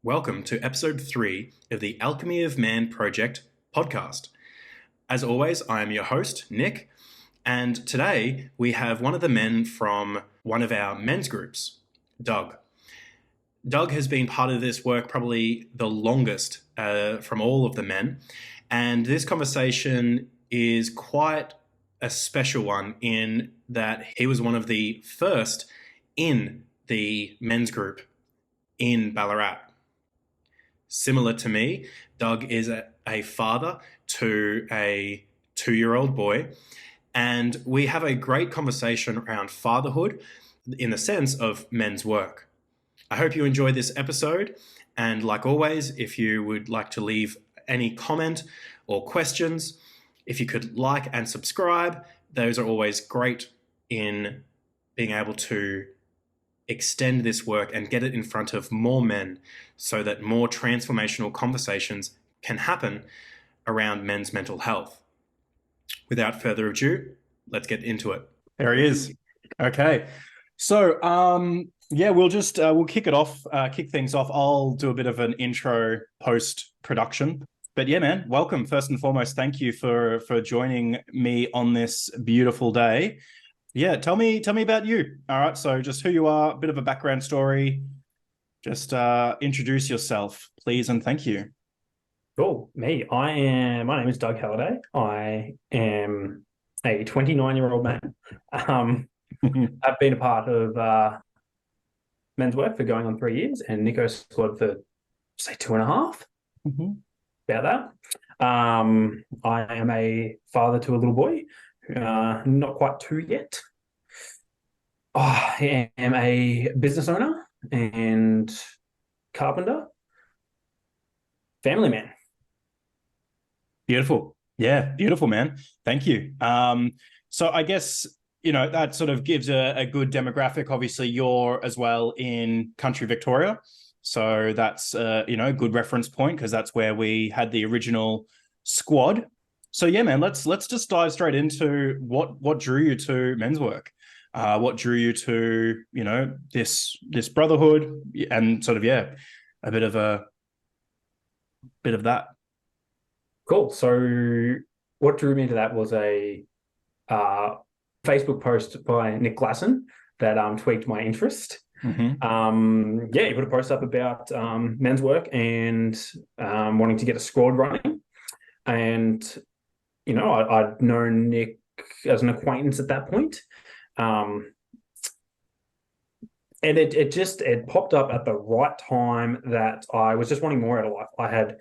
Welcome to episode 3 of the Alchemy of Man Project podcast. As always, I am your host, Nick, and today we have one of the men from one of our men's groups, Doug. Doug has been part of this work probably the longest from all of the men, and this conversation is quite a special one in that he was one of the first in the men's group in Ballarat. Similar to me, Doug is a father to a 2-year-old boy, and we have a great conversation around fatherhood in the sense of men's work. I hope you enjoyed this episode, and like always, if you would like to leave any comment or questions, if you could like and subscribe, those are always great in being able to extend this work and get it in front of more men so that more transformational conversations can happen around men's mental health. Without further ado, let's get into it. There he is. Okay. So, we'll kick it off, kick things off. I'll do a bit of an intro post-production. But yeah, man, welcome. First and foremost, thank you for joining me on this beautiful day. Yeah, tell me about you. All right, so just who you are, a bit of a background story. Just introduce yourself, please, and thank you. Cool. My name is Doug Halliday. I am a 29-year-old man. I've been a part of men's work for going on 3 years and Nico's squad for, say, 2.5. Mm-hmm. About that. I am a father to a little boy, not quite 2 yet. I am a business owner and carpenter, family man. Beautiful. Yeah, beautiful, man. Thank you. So I guess, that sort of gives a good demographic. Obviously, you're as well in country Victoria. So that's, a good reference point because that's where we had the original squad. So yeah, man, let's just dive straight into what drew you to men's work. What drew you to, this brotherhood and sort of, a bit of that. Cool. So what drew me into that was a Facebook post by Nick Glasson that tweaked my interest. Mm-hmm. He put a post up about men's work and wanting to get a squad running. And, I'd known Nick as an acquaintance at that point. And it popped up at the right time that I was just wanting more out of life. I had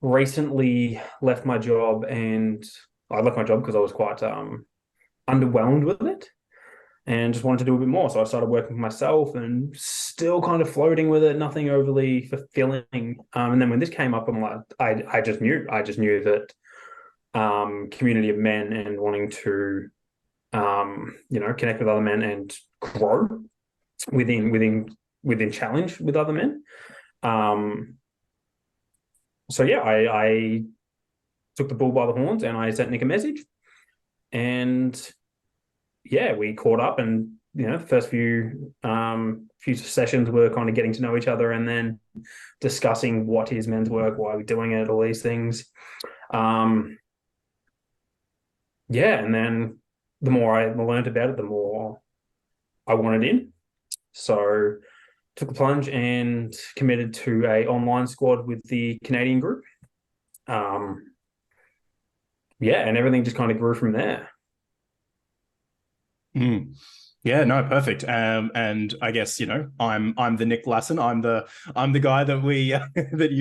recently left my job, and I left my job because I was quite underwhelmed with it and just wanted to do a bit more. So I started working for myself and still kind of floating with it, nothing overly fulfilling. And then when this came up, I'm like, I just knew that community of men and wanting to connect with other men and grow within challenge with other men. I took the bull by the horns and I sent Nick a message, and we caught up, and the first few sessions were kind of getting to know each other and then discussing what is men's work, why we're doing it, all these things. And then the more I learned about it, the more I wanted in. So took the plunge and committed to a online squad with the Canadian group. And everything just kind of grew from there. Yeah, no, perfect. And I guess I'm the Nick Glasson. I'm the guy that we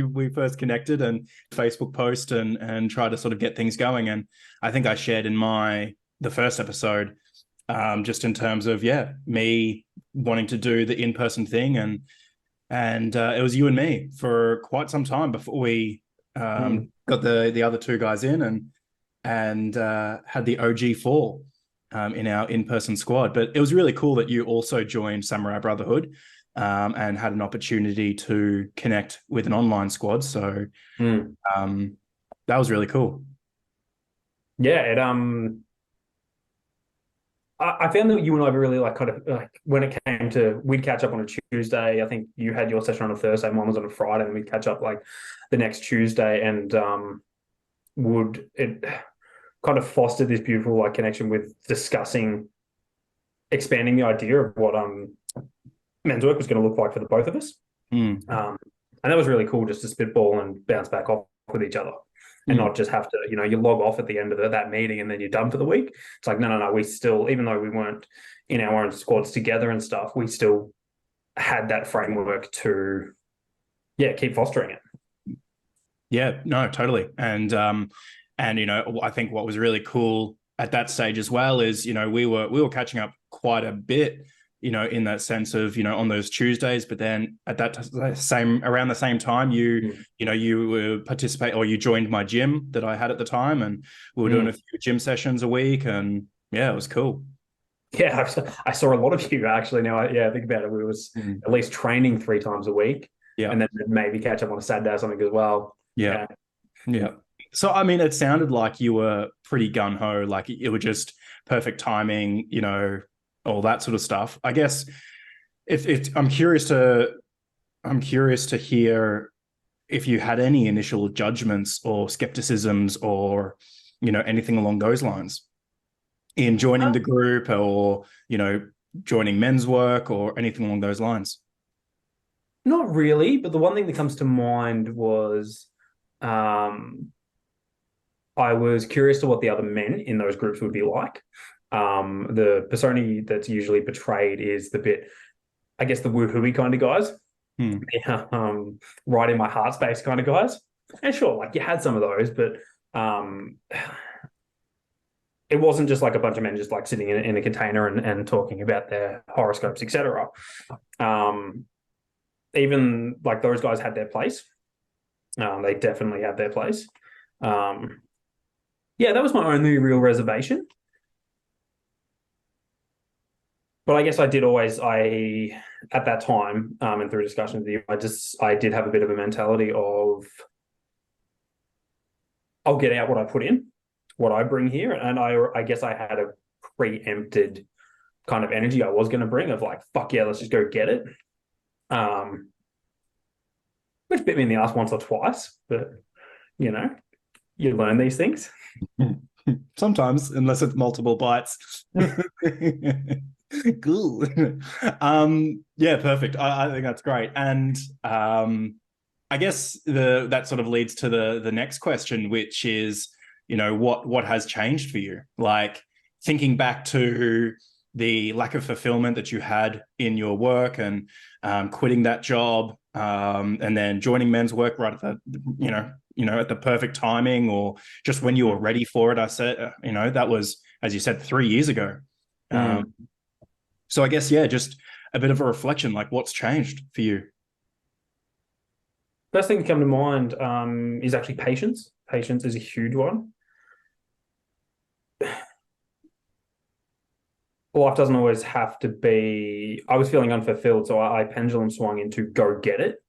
we first connected and Facebook post and try to sort of get things going. And I think I shared in the first episode, just in terms of me wanting to do the in-person thing, and it was you and me for quite some time before we got the other two guys in and had the OG4 in our in-person squad. But it was really cool that you also joined Samurai Brotherhood and had an opportunity to connect with an online squad. So that was really cool. Yeah, I found that you and I were really like kind of like when it came to we'd catch up on a Tuesday. I think you had your session on a Thursday, mine was on a Friday, and we'd catch up like the next Tuesday, and would it kind of fostered this beautiful like connection with discussing expanding the idea of what men's work was going to look like for the both of us. And that was really cool, just to spitball and bounce back off with each other, and not just have to, you log off at the end of that meeting and then you're done for the week. It's like, no, we still, even though we weren't in our own squads together and stuff, we still had that framework to, keep fostering it. Yeah, no, totally. And I think what was really cool at that stage as well is, we were catching up quite a bit, in that sense of, on those Tuesdays, but then at around the same time, you were participate, or you joined my gym that I had at the time, and we were doing a few gym sessions a week, and yeah, it was cool. Yeah, I saw a lot of you actually. Now, I think about it, we was at least training 3 times a week, and then maybe catch up on a Saturday or something as well. Yeah. So, I mean, it sounded like you were pretty gung-ho, like it was just perfect timing, all that sort of stuff. I guess if I'm curious to hear if you had any initial judgments or skepticisms or, anything along those lines in joining the group, or, joining men's work or anything along those lines. Not really, but the one thing that comes to mind was I was curious to what the other men in those groups would be like. The persona that's usually portrayed is the bit, I guess, the woohooey kind of guys, right in my heart space kind of guys. And sure, like you had some of those, but it wasn't just like a bunch of men just like sitting in a container and talking about their horoscopes, etc. Even like those guys had their place. They definitely had their place. That was my only real reservation. But I guess I did always, at that time, and through discussions with you, I did have a bit of a mentality of, I'll get out what I put in, what I bring here. And I guess I had a preempted kind of energy I was going to bring of like, fuck yeah, let's just go get it. Which bit me in the ass once or twice, but you learn these things. Sometimes, unless it's multiple bites. Cool. Perfect. I think that's great. And I guess that sort of leads to the next question, which is, what has changed for you? Like thinking back to the lack of fulfillment that you had in your work, and quitting that job, and then joining men's work right at the, at the perfect timing, or just when you were ready for it. I said, that was, as you said, 3 years ago. So I guess, just a bit of a reflection, like what's changed for you? First thing to come to mind is actually patience. Patience is a huge one. Life doesn't always have to be. I was feeling unfulfilled, so I pendulum swung into go get it.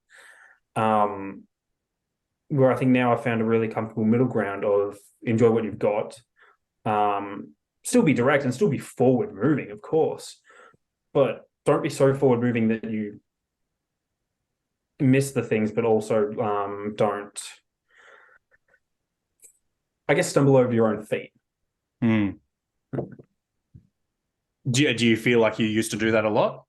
Where I think now I've found a really comfortable middle ground of enjoy what you've got, still be direct and still be forward moving, of course, but don't be so forward moving that you miss the things, but also don't, I guess, stumble over your own feet. Do you feel like you used to do that a lot?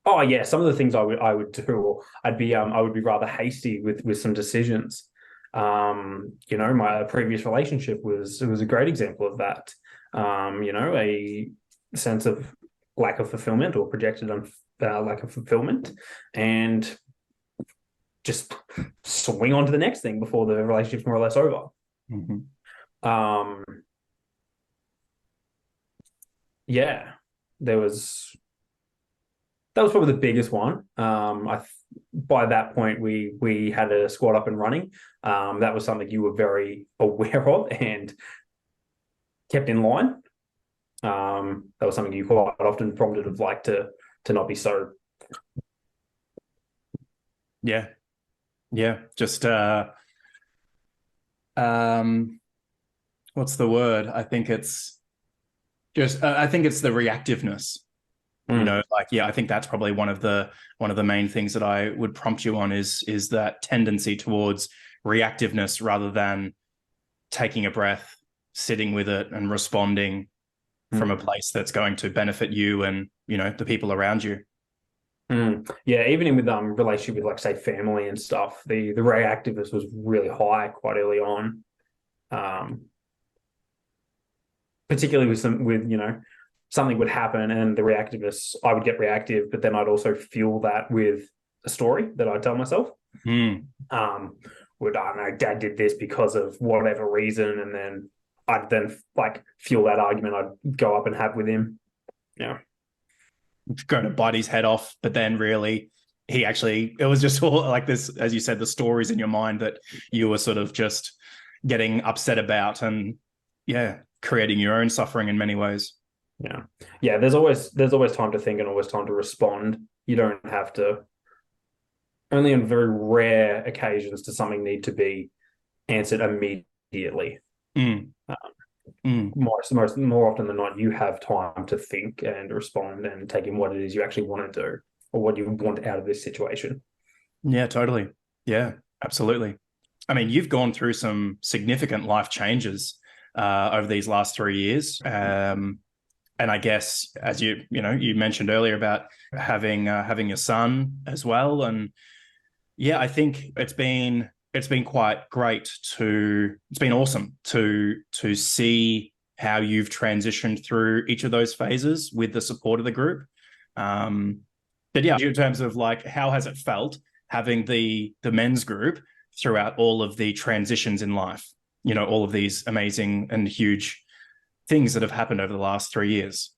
Oh yeah, some of the things I would do, or I would be rather hasty with some decisions. My previous relationship was a great example of that. A sense of lack of fulfillment, or projected lack of fulfillment, and just swing on to the next thing before the relationship's more or less over. That was probably the biggest one. By that point, we had a squad up and running. That was something you were very aware of and kept in line. That was something you quite often prompted of like to not be so. Just what's the word? I think it's Just, I think it's the reactiveness. Like, yeah, I think that's probably one of the main things that I would prompt you on is that tendency towards reactiveness rather than taking a breath, sitting with it, and responding from a place that's going to benefit you and the people around you. Yeah, even in with relationship with, like, say, family and stuff, the reactiveness was really high quite early on. Particularly with something would happen and the reactiveness, I would get reactive, but then I'd also fuel that with a story that I'd tell myself. I don't know, Dad did this because of whatever reason, and then I'd like fuel that argument I'd go up and have with him. Yeah. Going to bite his head off, but then really it was just all like this, as you said, the stories in your mind that you were sort of just getting upset about, and creating your own suffering in many ways. Yeah, there's always time to think and always time to respond. You don't have to. Only on very rare occasions does something need to be answered immediately. More often than not, you have time to think and respond and take in what it is you actually want to do or what you want out of this situation. Yeah, totally. Yeah, absolutely. I mean, you've gone through some significant life changes over these last 3 years. And I guess, as you mentioned earlier about having your son as well. And yeah, I think it's been quite great it's been awesome to see how you've transitioned through each of those phases with the support of the group. But yeah, in terms of like, how has it felt having the men's group throughout all of the transitions in life? All of these amazing and huge things that have happened over the last 3 years.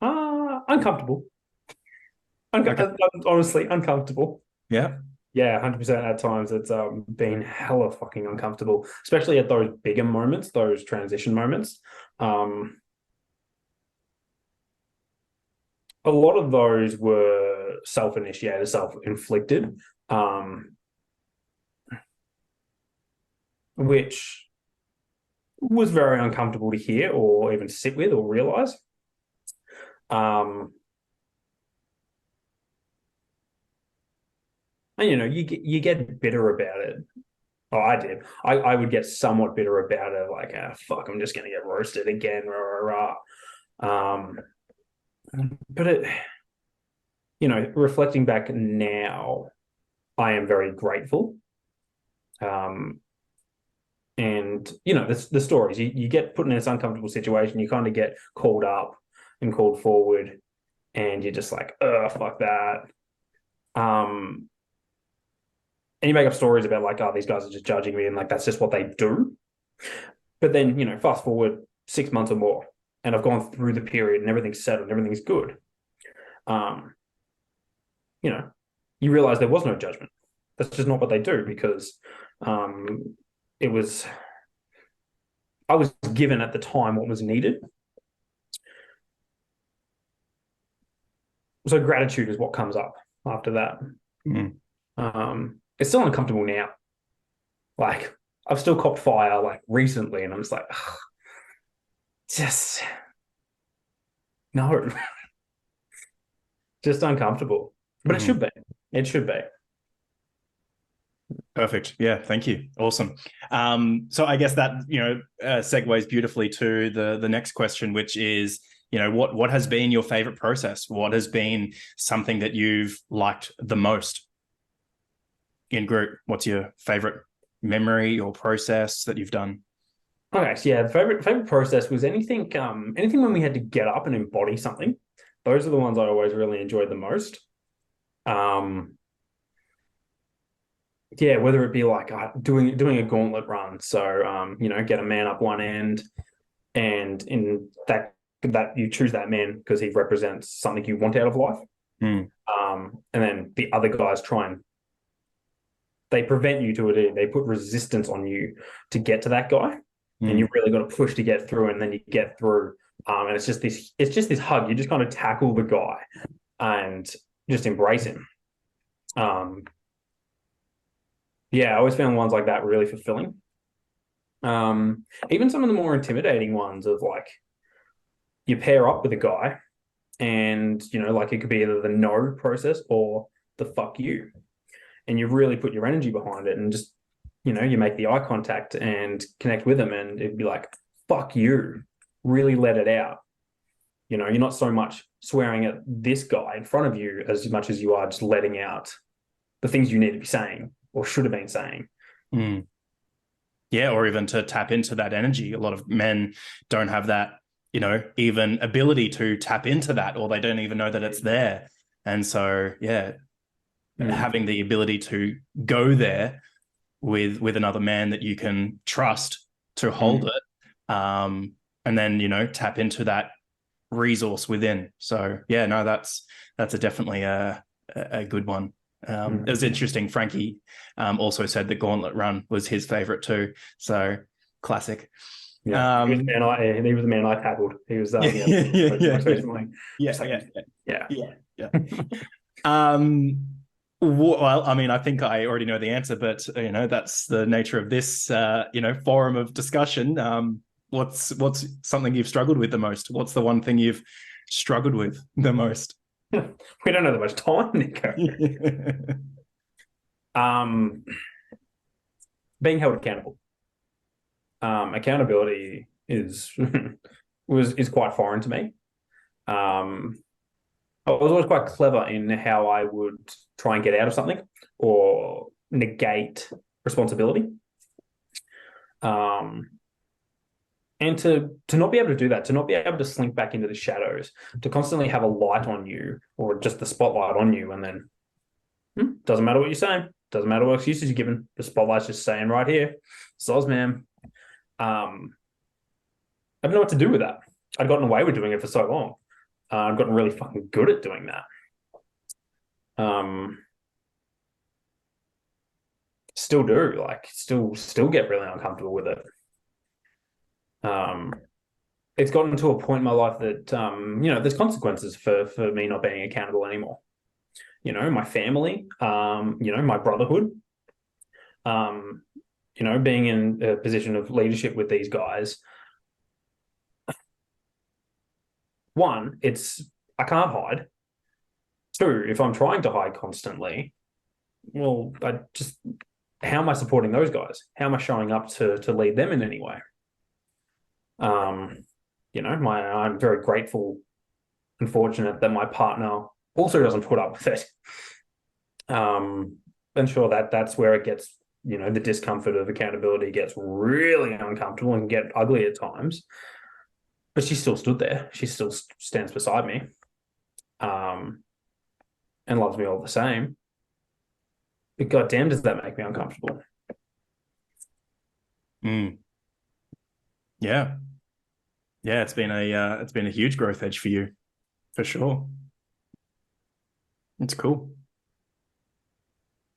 Uncomfortable. Okay. Honestly, uncomfortable. Yeah. Yeah, 100% at times it's been hella fucking uncomfortable, especially at those bigger moments, those transition moments. A lot of those were self-initiated, self-inflicted, which was very uncomfortable to hear or even sit with or realize. And you get bitter about it. Oh, I did. I would get somewhat bitter about it, like, fuck, I'm just gonna get roasted again, rah, rah, rah. But reflecting back now, I am very grateful. And the stories you get put in this uncomfortable situation, you kind of get called up and called forward, and you're just like, oh, fuck that. And you make up stories about, like, oh, these guys are just judging me, and like that's just what they do. But then, fast forward 6 months or more, and I've gone through the period and everything's settled, everything's good. You realize there was no judgment. That's just not what they do, because I was given at the time what was needed. So gratitude is what comes up after that. It's still uncomfortable now. Like, I've still copped fire, like, recently, and I'm just like, ugh, just no. Just uncomfortable. But it should be. It should be. Perfect. Yeah, thank you. Awesome. So I guess that segues beautifully to the next question, which is, what has been your favorite process? What has been something that you've liked the most in group? What's your favorite memory or process that you've done? Okay, so yeah, the favorite process was anything when we had to get up and embody something. Those are the ones I always really enjoyed the most. Yeah, whether it be like doing a gauntlet run, so get a man up one end, and in that you choose that man because he represents something you want out of life. And then the other guys they prevent you to it. They put resistance on you to get to that guy, and you really got to push to get through. And then you get through, and it's just this hug. You just kind of tackle the guy and just embrace him. Yeah, I always found ones like that really fulfilling. Even some of the more intimidating ones of, like, you pair up with a guy, and like it could be either the no process or the fuck you, and you really put your energy behind it, and just you make the eye contact and connect with them, and it'd be like fuck you, really let it out. You're not so much swearing at this guy in front of you as much as you are just letting out the things you need to be saying or should have been saying. Mm. Yeah, or even to tap into that energy. A lot of men don't have that, even ability to tap into that, or they don't even know that it's there. And so, having the ability to go there with another man that you can trust to hold it, and then tap into that resource within. So no, that's definitely a good one. It was interesting. Frankie also said that Gauntlet Run was his favorite too. So classic. Yeah, he was the man I tackled. He was most recently. Well, I mean, I think I already know the answer, but that's the nature of this forum of discussion. What's something you've struggled with the most? What's the one thing you've struggled with the most? We don't have that much time, Nico. Being held accountable. Accountability is quite foreign to me. I was always quite clever in how I would try and get out of something or negate responsibility. And to not be able to do that, to not be able to slink back into the shadows, to constantly have a light on you or just the spotlight on you, and then doesn't matter what you're saying, doesn't matter what excuses you're given, the spotlight's just saying right here, soz, man. I don't know what to do with that. I'd gotten away with doing it for so long. I've gotten really fucking good at doing that. Still do, still get really uncomfortable with it. It's gotten to a point in my life that there's consequences for me not being accountable anymore. My family, my brotherhood, being in a position of leadership with these guys. One, I can't hide. Two, if I'm trying to hide constantly, well, how am I supporting those guys? How am I showing up to lead them in any way? I'm very grateful and fortunate that my partner also doesn't put up with it. And sure, that's where it gets, the discomfort of accountability gets really uncomfortable and get ugly at times. But she still stood there. She still stands beside me, and loves me all the same. But goddamn, does that make me uncomfortable? Yeah, it's been a huge growth edge for you, for sure. It's cool.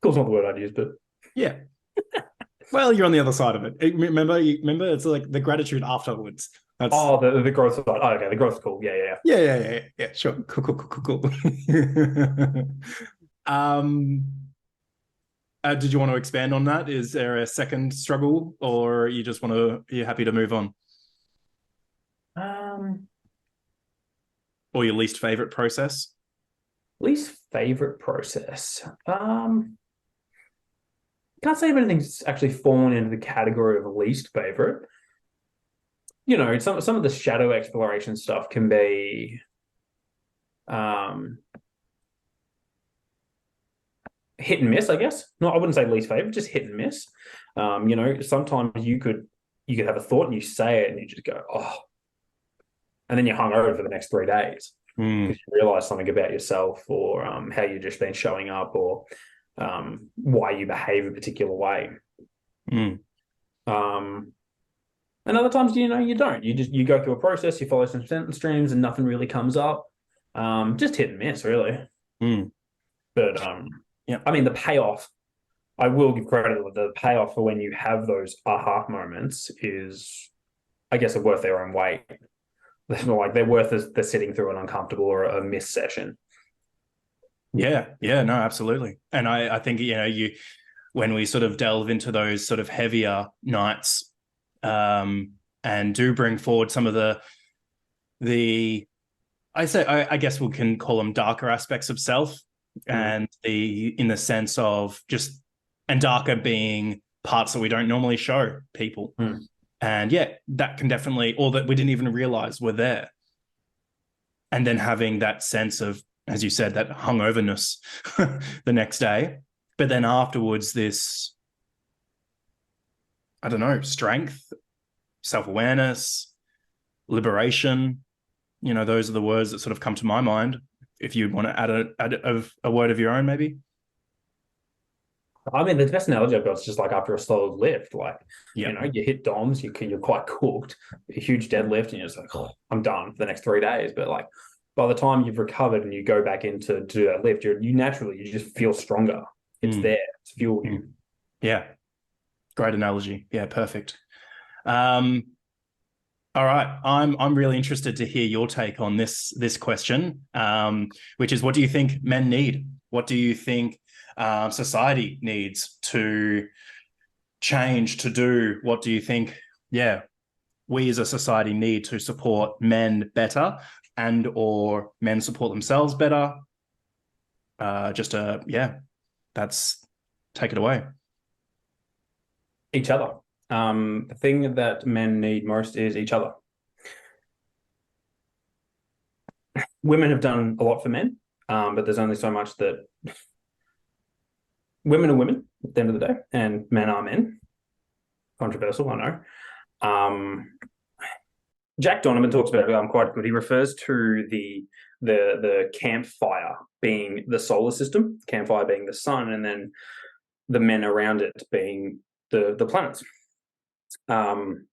Cool's not the word I'd use, but yeah. Well, you're on the other side of it. Remember, it's like the gratitude afterwards. That's... Oh, the growth side. Oh, okay, the growth's cool. Yeah. Sure. Cool. Did you want to expand on that? Is there a second struggle, or you're happy to move on? Or your least favorite process? Least favorite process. Can't say if anything's actually fallen into the category of least favorite. Some of the shadow exploration stuff can be hit and miss, I guess. No, I wouldn't say least favorite, just hit and miss. Sometimes you could have a thought and you say it and you just go, oh, and then you're hungover for the next 3 days because you realize something about yourself or how you've just been showing up or why you behave a particular way. And other times, you don't. You go through a process, you follow some sentence streams, and nothing really comes up. Just hit and miss, really. But I mean, the payoff. I will give credit. The payoff for when you have those aha moments is, I guess, worth their own weight. They're worth the sitting through an uncomfortable or a missed session. Yeah, no, absolutely. And I think when we sort of delve into those sort of heavier nights, and do bring forward some of the I guess we can call them darker aspects of self, and in the sense of just, and darker being parts that we don't normally show people. And yeah, that can definitely, or that we didn't even realize were there. And then having that sense of, as you said, that hungoverness the next day. But then afterwards, this, I don't know, strength, self-awareness, liberation. Those are the words that sort of come to my mind. If you want to add a word of your own, maybe. I mean, the best analogy I've got is just like after a slow lift, like, Yeah. you hit DOMs, you're quite cooked, a huge deadlift, and you're just like, oh, I'm done for the next 3 days. But like, by the time you've recovered and you go back in to do that lift, you just feel stronger. It's there. It's fueled you. Yeah. Great analogy. Yeah, perfect. All right, I'm really interested to hear your take on this question, which is, what do you think men need? What do you think society needs to change, to do? What do you think, we as a society need to support men better, and or men support themselves better? That's, take it away. Each other. The thing that men need most is each other. Women have done a lot for men, but there's only so much that women are women at the end of the day, and men are men. Controversial, I know. Jack Donovan talks about it quite good. He refers to the campfire being the solar system, campfire being the sun, and then the men around it being the planets. And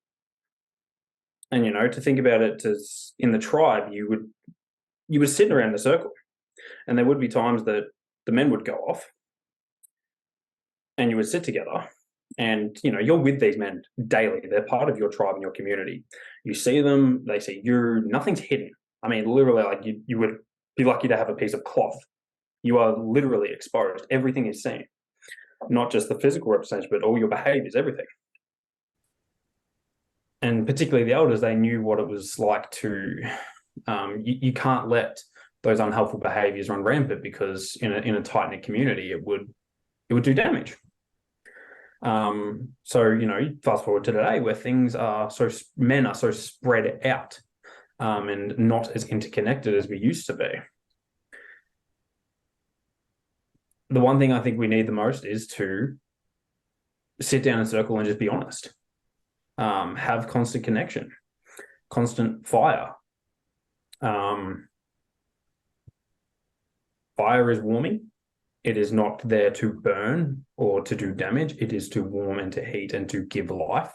to think about it, as in the tribe, you would sit around the circle, and there would be times that the men would go off, and you would sit together, and you're with these men daily. They're part of your tribe and your community. You see them, they see you. Nothing's hidden. I mean, literally, like you would be lucky to have a piece of cloth. You are literally exposed. Everything is seen, not just the physical representation, but all your behaviors, everything. And particularly the elders, they knew what it was like to. You can't let those unhelpful behaviors run rampant, because in a tight knit community, it would do damage. So fast forward to today, where men are so spread out, and not as interconnected as we used to be. The one thing I think we need the most is to sit down in a circle and just be honest. Have constant connection, constant fire. Fire is warming. It is not there to burn or to do damage. It is to warm and to heat and to give life.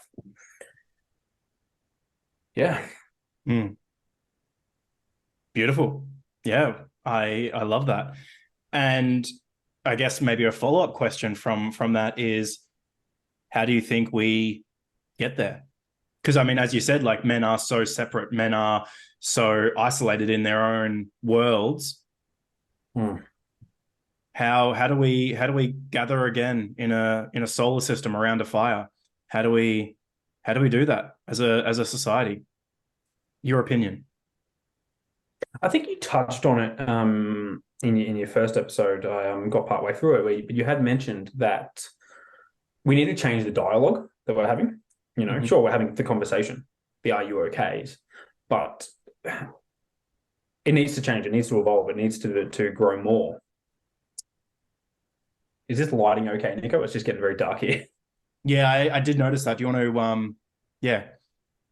Yeah. Beautiful. Yeah, I love that. And I guess maybe a follow-up question from that is, how do you think we get there? Because I mean, as you said, like, men are so separate, men are so isolated in their own worlds. How do we gather again in a solar system around a fire? How do we do that as a society? Your opinion? I think you touched on it in your first episode. I got partway through it, where you had mentioned that we need to change the dialogue that we're having. Sure, we're having the conversation, the "Are you okays?" but it needs to change. It needs to evolve. It needs to grow more. Is this lighting okay, Nico? It's just getting very dark here. Yeah, I did notice that. Do you want to? Yeah.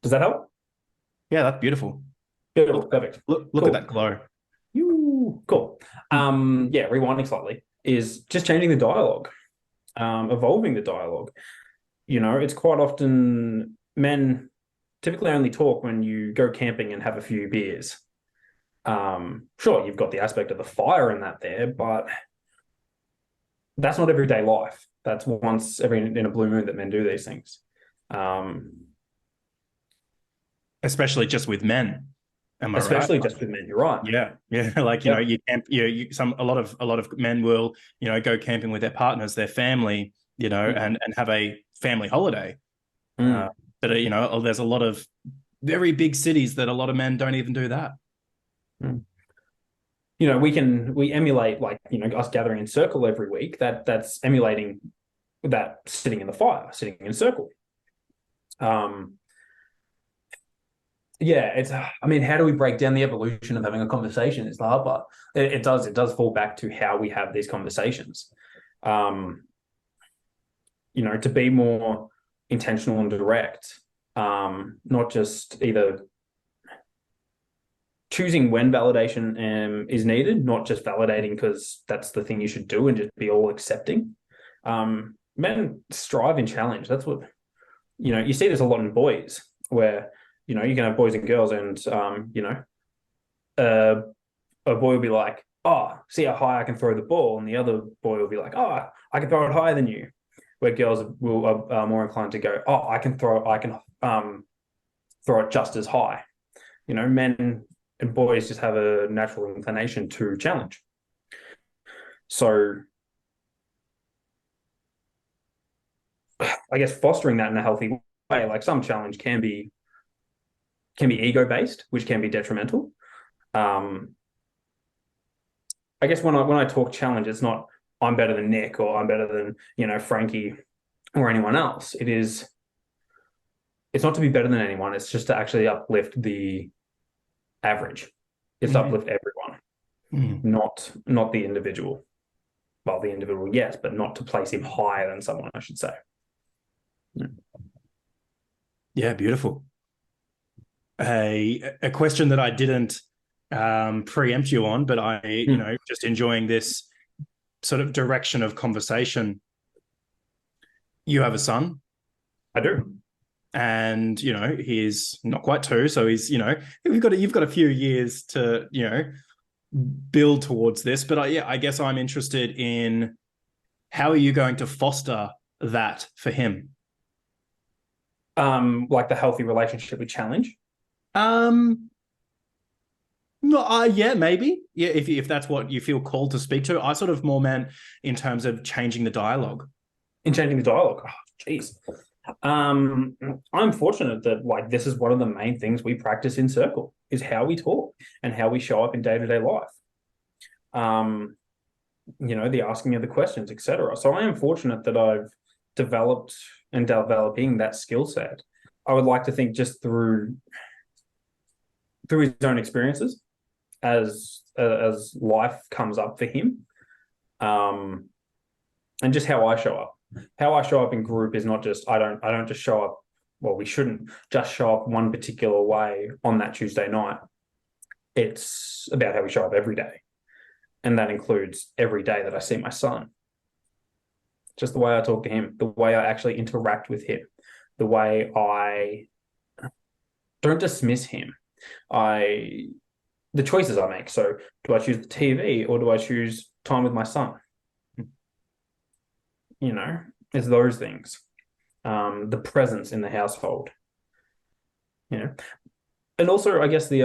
Does that help? Yeah, that's beautiful. Beautiful, perfect. Look Cool. at that glow. Cool. Rewinding slightly is just changing the dialogue, evolving the dialogue. It's quite often men typically only talk when you go camping and have a few beers. Sure, you've got the aspect of the fire in that there, but that's not everyday life. That's once in a blue moon that men do these things. Especially just with men. Am I right? Especially just with men, you're right. Yeah. Like, you camp. A lot of men will go camping with their partners, their family, and have a family holiday. But there's a lot of very big cities that a lot of men don't even do that. You know, we emulate, like, you know, us gathering in circle every week. That's emulating that sitting in the fire, sitting in a circle. Yeah, it's, I mean, how do we break down the evolution of having a conversation? It's the hard part. It does fall back to how we have these conversations. You know, to be more intentional and direct, not just either choosing when validation is needed, not just validating because that's the thing you should do and just be all accepting. Men strive and challenge. That's what, you know, you see this a lot in boys where, you know, you can have boys and girls, and you know, a boy will be like, "Oh, see how high I can throw the ball," and the other boy will be like, "Oh, I can throw it higher than you." Where girls are more inclined to go, "Oh, I can throw it just as high." You know, men and boys just have a natural inclination to challenge. So, I guess fostering that in a healthy way, like some challenge can be ego-based, which can be detrimental. I guess when I talk challenge, it's not I'm better than Nick or I'm better than, you know, Frankie or anyone else. It's not to be better than anyone. It's just to actually uplift the average. It's to uplift everyone, not the individual. Well, the individual, yes, but not to place him higher than someone, I should say. Yeah, beautiful. A question that I didn't preempt you on, but I, you know, just enjoying this sort of direction of conversation. You have a son. I do. And, you know, he's not quite 2. So he's, you know, you've got a few years to, you know, build towards this. But I guess I'm interested in how are you going to foster that for him? Like the healthy relationship with challenge. No, yeah, maybe. Yeah, if that's what you feel called to speak to. I sort of more meant in terms of changing the dialogue. In changing the dialogue. Oh, jeez. I'm fortunate that, like, this is one of the main things we practice in Circle is how we talk and how we show up in day-to-day life. You know, the asking of the questions, etc. So I am fortunate that I've developed and developing that skill set. I would like to think just through his own experiences as life comes up for him, and just how I show up. How I show up in group is not just I don't just show up. Well, we shouldn't just show up one particular way on that Tuesday night. It's about how we show up every day, and that includes every day that I see my son. Just the way I talk to him, the way I actually interact with him, the way I don't dismiss him. The choices I make. So, do I choose the TV or do I choose time with my son? You know, it's those things. The presence in the household. You know, and also I guess the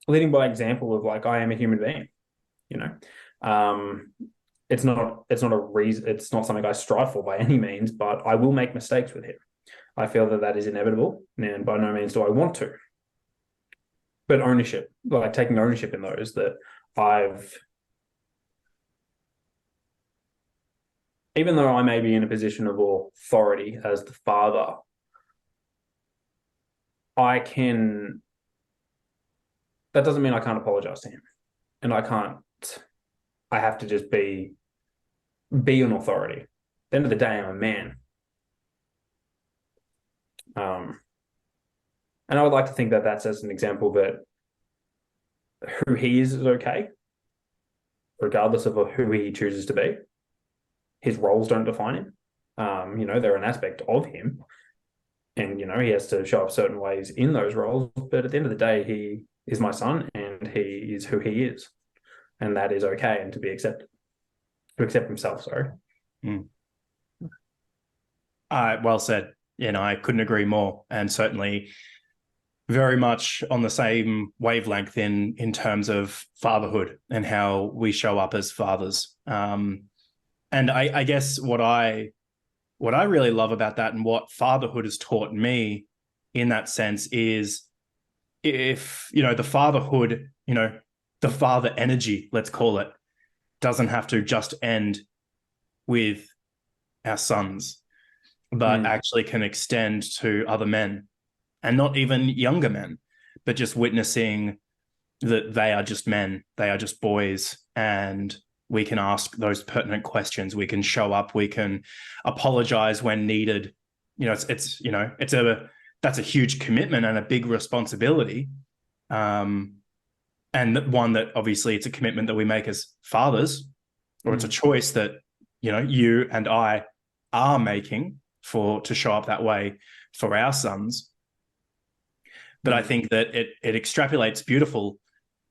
leading by example of, like, I am a human being. You know, it's not a reason. It's not something I strive for by any means, but I will make mistakes with him. I feel that is inevitable, and by no means do I want to. But ownership, like taking ownership in those, that even though I may be in a position of authority as the father, that doesn't mean I can't apologize to him. And I have to just be an authority. At the end of the day, I'm a man. And I would like to think that that's as an example that who he is okay, regardless of who he chooses to be. His roles don't define him. You know, they're an aspect of him. And, you know, he has to show up certain ways in those roles. But at the end of the day, he is my son and he is who he is. And that is okay and to be accepted. To accept himself, sorry. Well said. You know, I couldn't agree more. And certainly very much on the same wavelength in terms of fatherhood and how we show up as fathers. And I guess what I really love about that and what fatherhood has taught me in that sense is, if, you know, the fatherhood, you know, the father energy, let's call it, doesn't have to just end with our sons, but actually can extend to other men, and not even younger men, but just witnessing that they are just men, they are just boys, and we can ask those pertinent questions. We can show up. We can apologize when needed. You know, it's you know, that's a huge commitment and a big responsibility, and one that obviously it's a commitment that we make as fathers, or it's a choice that, you know, you and I are making to show up that way for our sons. But I think that it extrapolates beautiful.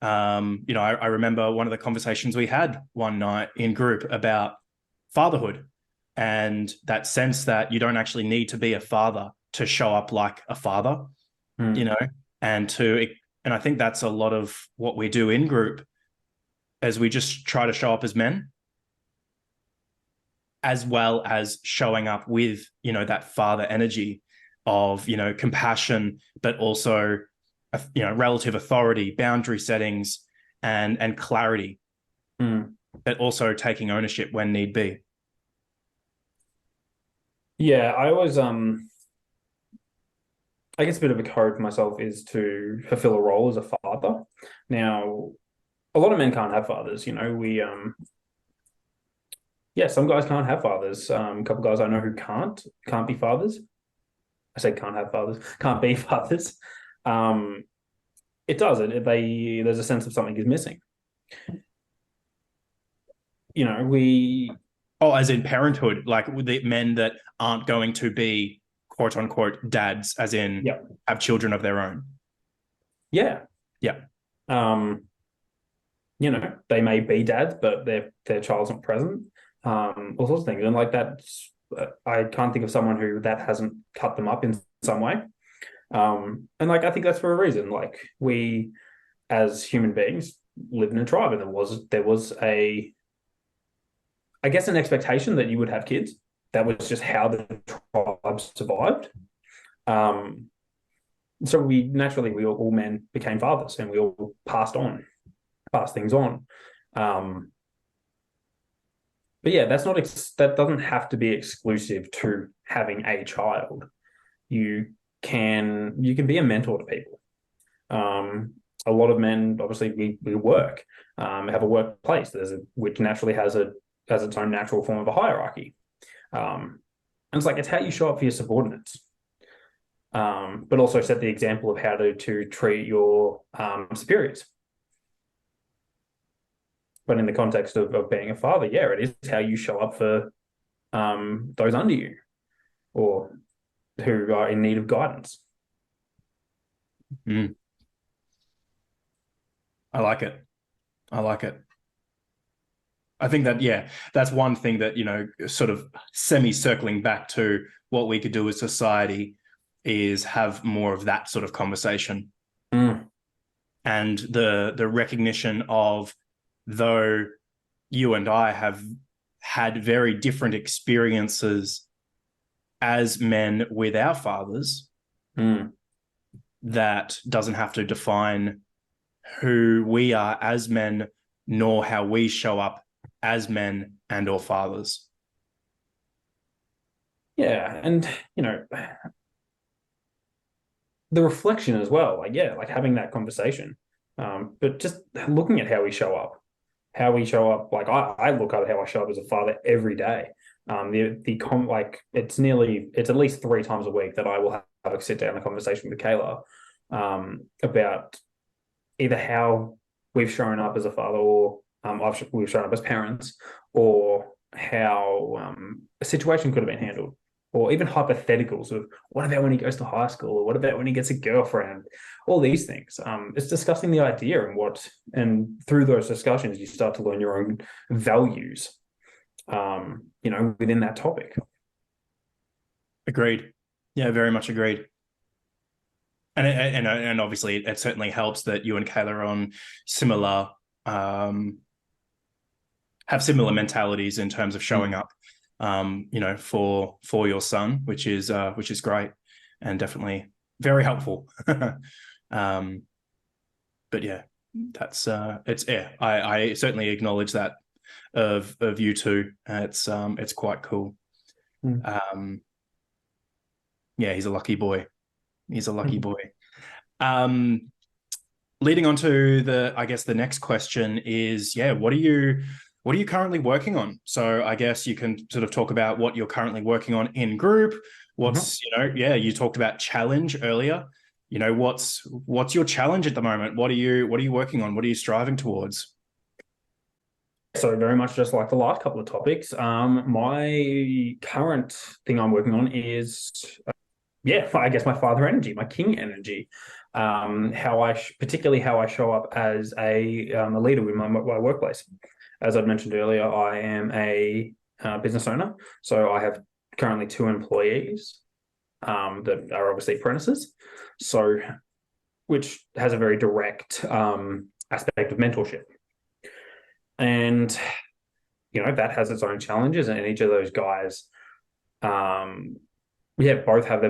You know, I remember one of the conversations we had one night in group about fatherhood, and that sense that you don't actually need to be a father to show up like a father, you know, and I think that's a lot of what we do in group, as we just try to show up as men, as well as showing up with, you know, that father energy of, you know, compassion, but also, you know, relative authority, boundary settings, and clarity, but also taking ownership when need be. Yeah, I always I guess a bit of a code for myself is to fulfill a role as a father. Now, a lot of men can't have fathers, you know. Yeah, some guys can't have fathers. A couple guys I know who can't be fathers. I say can't have fathers, can't be fathers. It does it. There's a sense of something is missing. You know, as in parenthood, like the men that aren't going to be quote unquote dads, as in have children of their own. Yeah. You know, they may be dads, but their child's not present. All sorts of things, and like that's I can't think of someone who that hasn't cut them up in some way. And like I think that's for a reason. Like we, as human beings, live in a tribe, and there was a, I guess, an expectation that you would have kids. That was just how the tribe survived. So we all men became fathers, and we all passed things on. But yeah, that doesn't have to be exclusive to having a child. You can be a mentor to people. A lot of men, obviously, we work, have a workplace. Which naturally has its own natural form of a hierarchy. And it's how you show up for your subordinates, but also set the example of how to treat your superiors. But in the context of being a father, yeah, it is how you show up for those under you or who are in need of guidance. I like it. I think that, yeah, that's one thing that, you know, sort of semi-circling back to what we could do as society is have more of that sort of conversation. And the recognition of, though you and I have had very different experiences as men with our fathers, that doesn't have to define who we are as men, nor how we show up as men and or fathers. Yeah, and you know, the reflection as well, like having that conversation, but just looking at how we show up. Like I look at how I show up as a father every day. It's at least 3 times a week that I will have a sit down a conversation with Kayla about either how we've shown up as a father, or we've shown up as parents, or how a situation could have been handled, or even hypotheticals of what about when he goes to high school, or what about when he gets a girlfriend, all these things. It's discussing the idea and through those discussions, you start to learn your own values, you know, within that topic. Agreed. Yeah, very much agreed. And obviously it certainly helps that you and Kayla are on similar, have similar mentalities in terms of showing up, you know, for your son, which is great, and definitely very helpful. But yeah, that's I certainly acknowledge that of you two. It's quite cool. Mm. Yeah, he's a lucky boy. He's a lucky boy. Um, Leading on to I guess the next question is, yeah, what are you currently working on? So I guess you can sort of talk about what you're currently working on in group. What's, you talked about challenge earlier. What's your challenge at the moment? What are you working on? What are you striving towards? So very much just like the last couple of topics. My current thing I'm working on is, I guess my father energy, my king energy. Particularly how I show up as a leader in my workplace. As I'd mentioned earlier, I am a business owner, so I have currently 2 employees that are obviously apprentices. So, which has a very direct aspect of mentorship. And that has its own challenges, and each of those guys, both have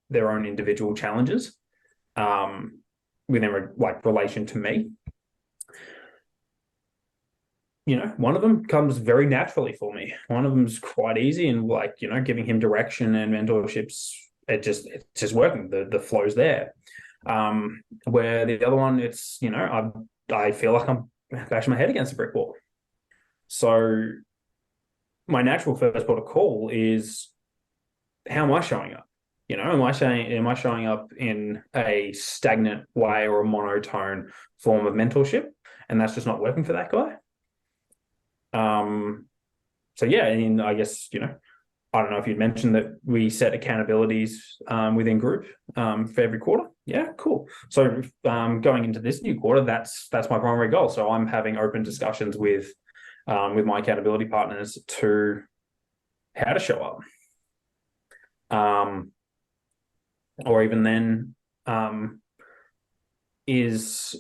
their own individual challenges within relation to me. One of them comes very naturally for me. One of them's quite easy, and giving him direction and mentorships, it's just working. The flow's there. Where the other one, it's I feel like I'm bashing my head against a brick wall. So my natural first port of call is, how am I showing up? Am I showing up in a stagnant way or a monotone form of mentorship, and that's just not working for that guy? So yeah, and I guess I don't know if you'd mentioned that we set accountabilities within group for every quarter. Yeah, cool. So going into this new quarter, that's my primary goal. So I'm having open discussions with my accountability partners to how to show up. Or even then, is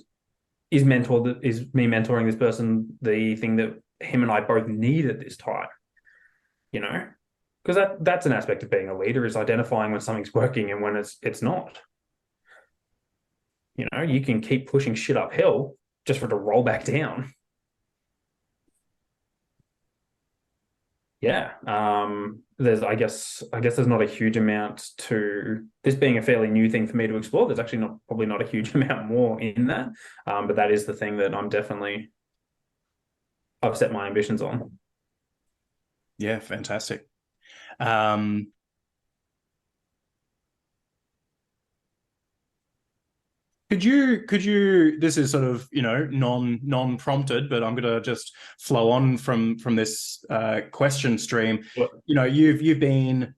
me mentoring this person the thing that him and I both need at this time? Because that's an aspect of being a leader, is identifying when something's working and when it's not. You can keep pushing shit uphill just for it to roll back down. Yeah. I guess there's not a huge amount to this being a fairly new thing for me to explore. There's actually probably not a huge amount more in that. But that is the thing that I've set my ambitions on. Yeah, fantastic. Could you, this is sort of, non-prompted, but I'm going to just flow on from this question stream. Yep. You've been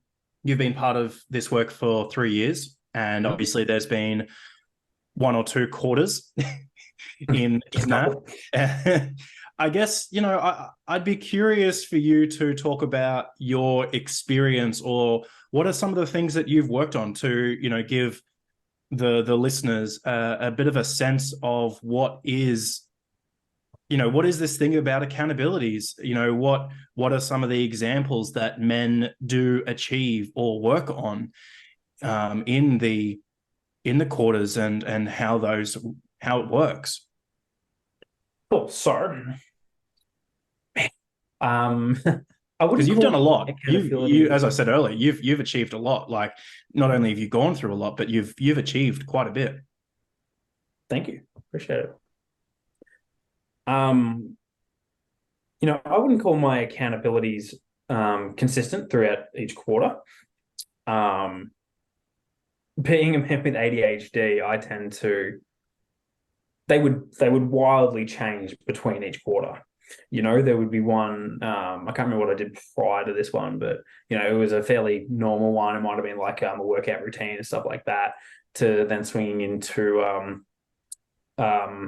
part of this work for 3 years, and obviously there's been 1 or 2 quarters in that. I guess, I'd be curious for you to talk about your experience, or what are some of the things that you've worked on to, give the listeners a bit of a sense of what is this thing about accountabilities? What are some of the examples that men do achieve or work on in the quarters, and how it works? Cool. So, I wouldn't, because you've done a lot. accountability. As I said earlier, you've achieved a lot. Like, not only have you gone through a lot, but you've achieved quite a bit. Thank you. Appreciate it. I wouldn't call my accountabilities consistent throughout each quarter. Being a man with ADHD, I tend to they would wildly change between each quarter. There would be one, I can't remember what I did prior to this one, but it was a fairly normal one. It might have been like a workout routine and stuff like that, to then swinging into more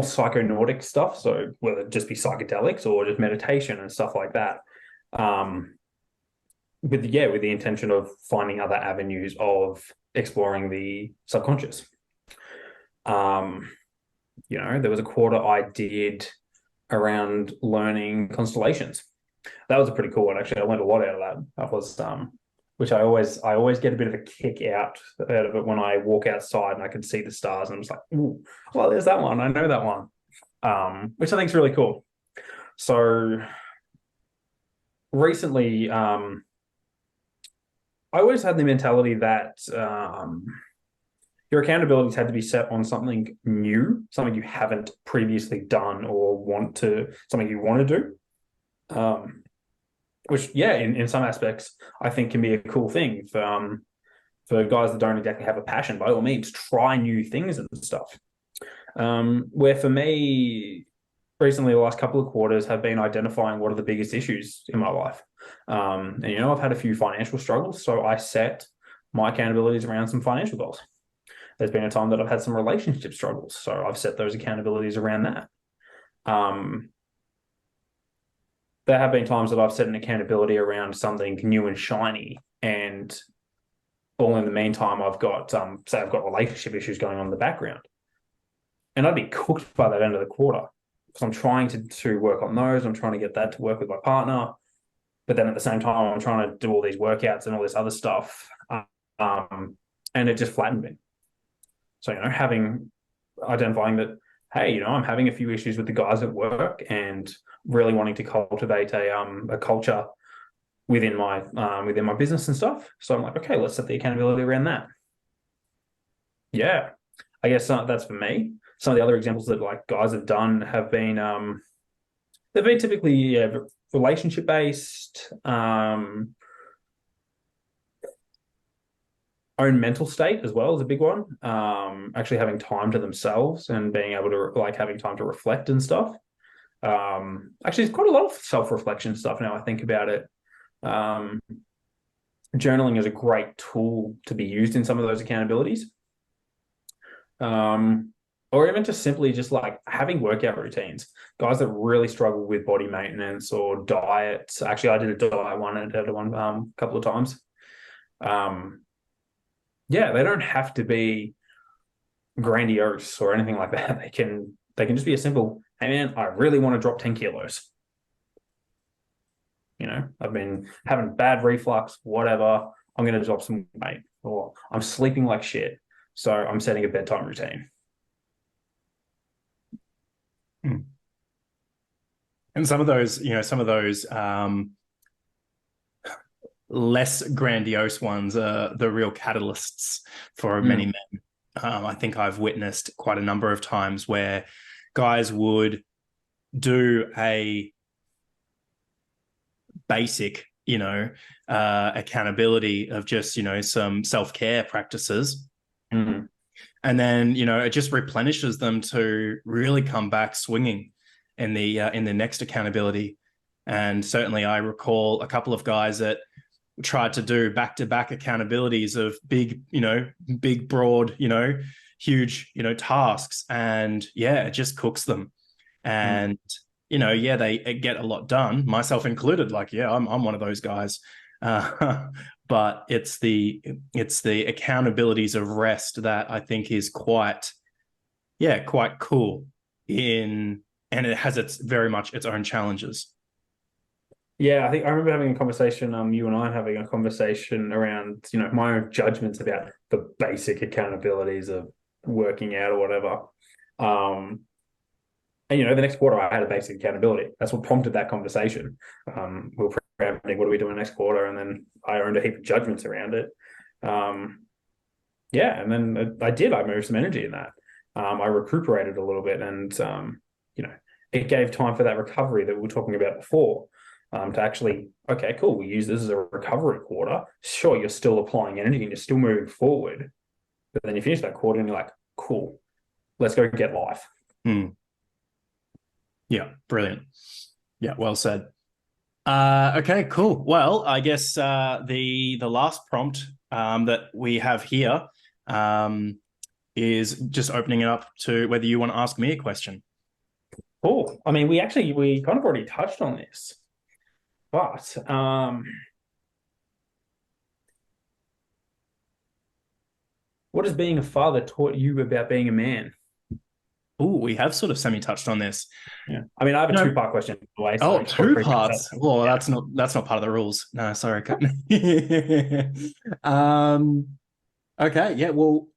psychonautic stuff. So whether it just be psychedelics or just meditation and stuff like that. With the intention of finding other avenues of exploring the subconscious. There was a quarter I did around learning constellations. That was a pretty cool one, actually. I learned a lot out of that. That was which I always get a bit of a kick out of it when I walk outside and I can see the stars and I'm just like, ooh, well, there's that one. I know that one. Which I think is really cool. So recently, I always had the mentality that your accountabilities had to be set on something new, something you haven't previously done or something you want to do. Which, yeah, in some aspects, I think can be a cool thing for guys that don't exactly have a passion. By all means, try new things and stuff. Where for me, recently, the last couple of quarters have been identifying what are the biggest issues in my life. And I've had a few financial struggles, so I set my accountabilities around some financial goals. There's been a time that I've had some relationship struggles, so I've set those accountabilities around that. There have been times that I've set an accountability around something new and shiny, and all in the meantime, I've got say I've got relationship issues going on in the background, and I'd be cooked by that end of the quarter. So I'm trying to work on those. I'm trying to get that to work with my partner, but then at the same time, I'm trying to do all these workouts and all this other stuff, and it just flattened me. So identifying that, hey, I'm having a few issues with the guys at work, and really wanting to cultivate a culture within my business and stuff. So I'm like, okay, let's set the accountability around that. Yeah, I guess that's for me. Some of the other examples that like guys have done have been they've been typically relationship based, own mental state as well is a big one. Actually having time to themselves and being able to having time to reflect and stuff. Actually, it's quite a lot of self-reflection stuff now I think about it. Journaling is a great tool to be used in some of those accountabilities. Or even just simply just like having workout routines. Guys that really struggle with body maintenance or diets. Actually, I did a diet one and did one a couple of times. Yeah, they don't have to be grandiose or anything like that. They can just be a simple, hey man, I really want to drop 10 kilos. I've been having bad reflux, whatever. I'm going to drop some weight, or I'm sleeping like shit. So I'm setting a bedtime routine. And some of those, less grandiose ones are the real catalysts for many men. I think I've witnessed quite a number of times where guys would do a basic, accountability of just, some self-care practices. Mm. And then, it just replenishes them to really come back swinging in the next accountability. And certainly I recall a couple of guys that tried to do back-to-back accountabilities of big, broad, huge, tasks. And yeah, it just cooks them. And, they get a lot done, myself included. Like, yeah, I'm one of those guys. But it's the accountabilities of rest that I think is quite cool and it has very much its own challenges. Yeah, I think I remember having a conversation, you and I having a conversation around, my own judgments about the basic accountabilities of working out or whatever. And the next quarter I had a basic accountability. That's what prompted that conversation. We were prepping, what are we doing next quarter? And then I earned a heap of judgments around it. Yeah, and then I moved some energy in that. I recuperated a little bit, and it gave time for that recovery that we were talking about before. To actually, okay, cool, we use this as a recovery quarter. Sure, you're still applying energy and you're still moving forward. But then you finish that quarter and you're like, cool, let's go get life. Yeah, brilliant. Yeah, well said. Okay, cool. Well, I guess the last prompt that we have here is just opening it up to whether you want to ask me a question. Cool. I mean, we kind of already touched on this. But what has being a father taught you about being a man? Oh, we have sort of semi-touched on this. Yeah. I mean, I have a No. two-part question, by the way, so Oh, feel two free to parts. answer. Well, Yeah. that's not part of the rules. No, sorry. um, okay, yeah. Well,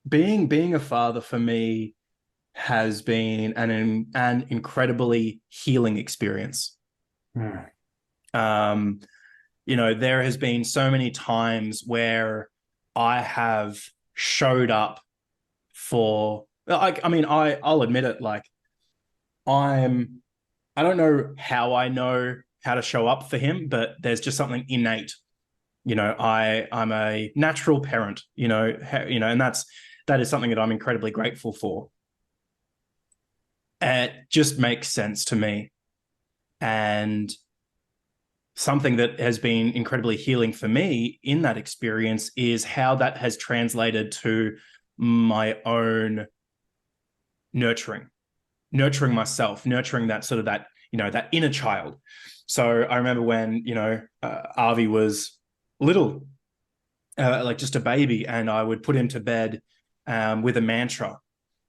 being a father for me has been an incredibly healing experience. Mm. Um, there has been so many times where I have showed up for, I mean, I'll admit it, like I don't know how to show up for him, but there's just something innate. I'm a natural parent, and that is something that I'm incredibly grateful for. It just makes sense to me. And something that has been incredibly healing for me in that experience is how that has translated to my own nurturing myself, nurturing that sort of that inner child. So I remember when, Avi was little, like just a baby, and I would put him to bed with a mantra,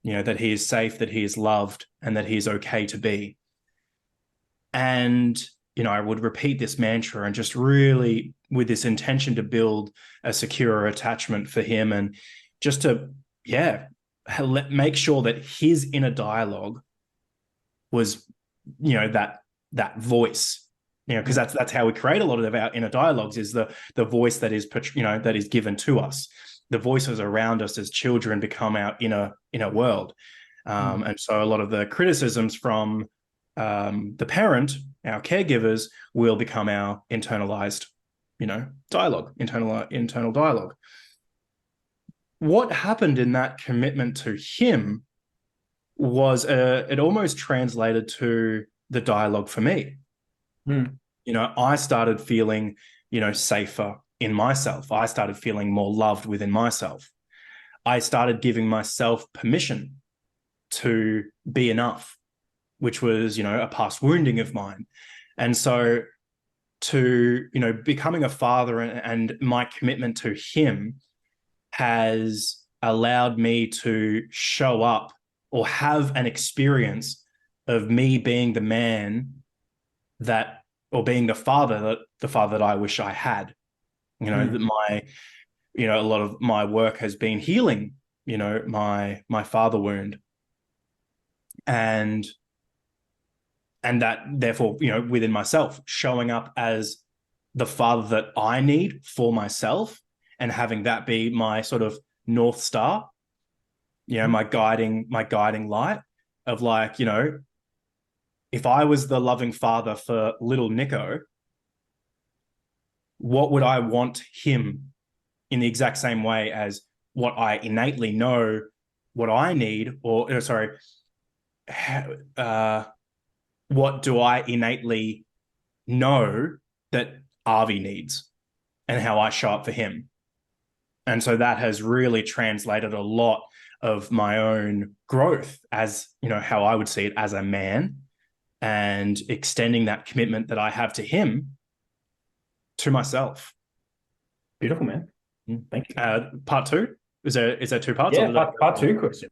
that he is safe, that he is loved, and that he is okay to be. And, I would repeat this mantra and just really with this intention to build a secure attachment for him, and just to, make sure that his inner dialogue was, that voice, because that's how we create a lot of our inner dialogues, is the voice that is, that is given to us. The voices around us as children become our inner world. And so a lot of the criticisms from the parent, our caregivers, will become our internalized, dialogue, internal dialogue. What happened in that commitment to him was it almost translated to the dialogue for me. I started feeling, safer in myself. I started feeling more loved within myself. I started giving myself permission to be enough, which was, a past wounding of mine. And so to, becoming a father and my commitment to him has allowed me to show up or have an experience of me being the man or being the father that I wish I had. That a lot of my work has been healing, my father wound. And that therefore, within myself, showing up as the father that I need for myself, and having that be my sort of North Star, my guiding light of, like, if I was the loving father for little Nico, what would I want him in the exact same way as what I innately know what I need, or what do I innately know that Avi needs, and how I show up for him. And so that has really translated a lot of my own growth as, how I would see it as a man, and extending that commitment that I have to him to myself. Beautiful, man. Thank you. Part two? Is there two parts? Yeah, part two question.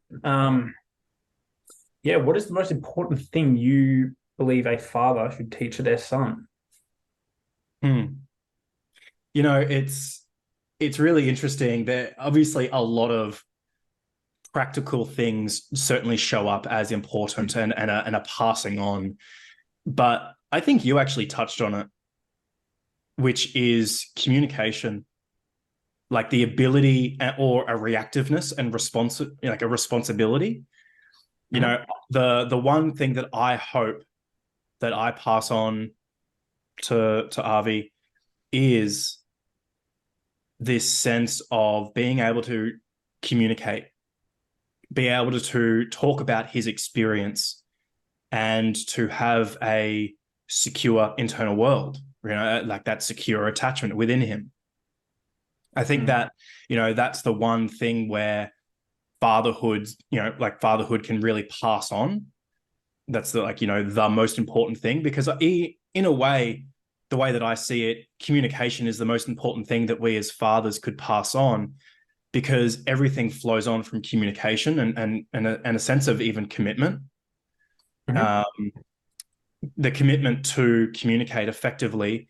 What is the most important thing you believe a father should teach their son? It's really interesting. There obviously a lot of practical things certainly show up as important and are passing on. But I think you actually touched on it, which is communication, like the ability or a reactiveness and like a responsibility. The one thing that I hope that I pass on to Avi is this sense of being able to communicate, be able to talk about his experience, and to have a secure internal world, like that secure attachment within him. I think that, that's the one thing where fatherhood can really pass on. That's the most important thing, because in a way, the way that I see it, communication is the most important thing that we as fathers could pass on. because everything flows on from communication and a sense of even commitment. The commitment to communicate effectively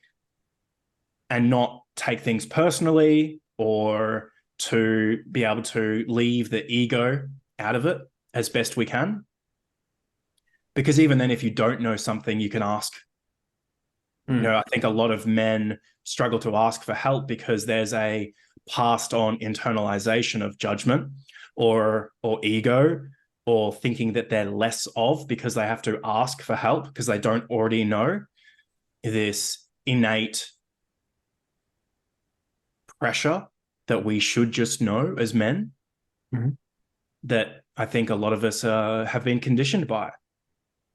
and not take things personally, or to be able to leave the ego out of it as best we can. Because even then, if you don't know something, you can ask. I think a lot of men struggle to ask for help because there's a passed on internalization of judgment or ego, or thinking that they're less of because they have to ask for help because they don't already know. This innate pressure that we should just know as men, that I think a lot of us have been conditioned by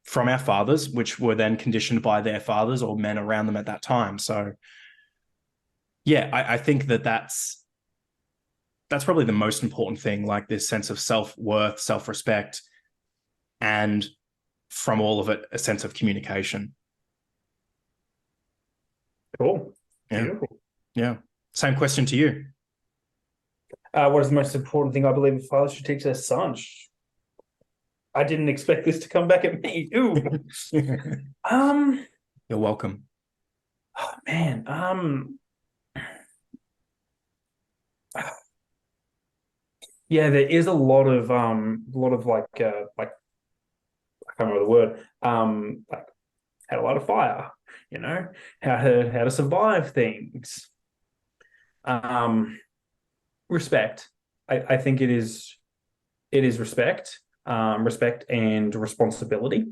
from our fathers, which were then conditioned by their fathers or men around them at that time. So yeah, I think that's probably the most important thing, like this sense of self-worth, self-respect, and from all of it, a sense of communication. Cool. Yeah. Beautiful. Yeah. Same question to you. What is the most important thing I believe a father should teach their son? I didn't expect this to come back at me. Ooh. You're welcome. Oh man. Yeah, there is a lot of like I can't remember the word. Like how to light a fire, how to survive things. Respect. I think it is respect. Respect and responsibility.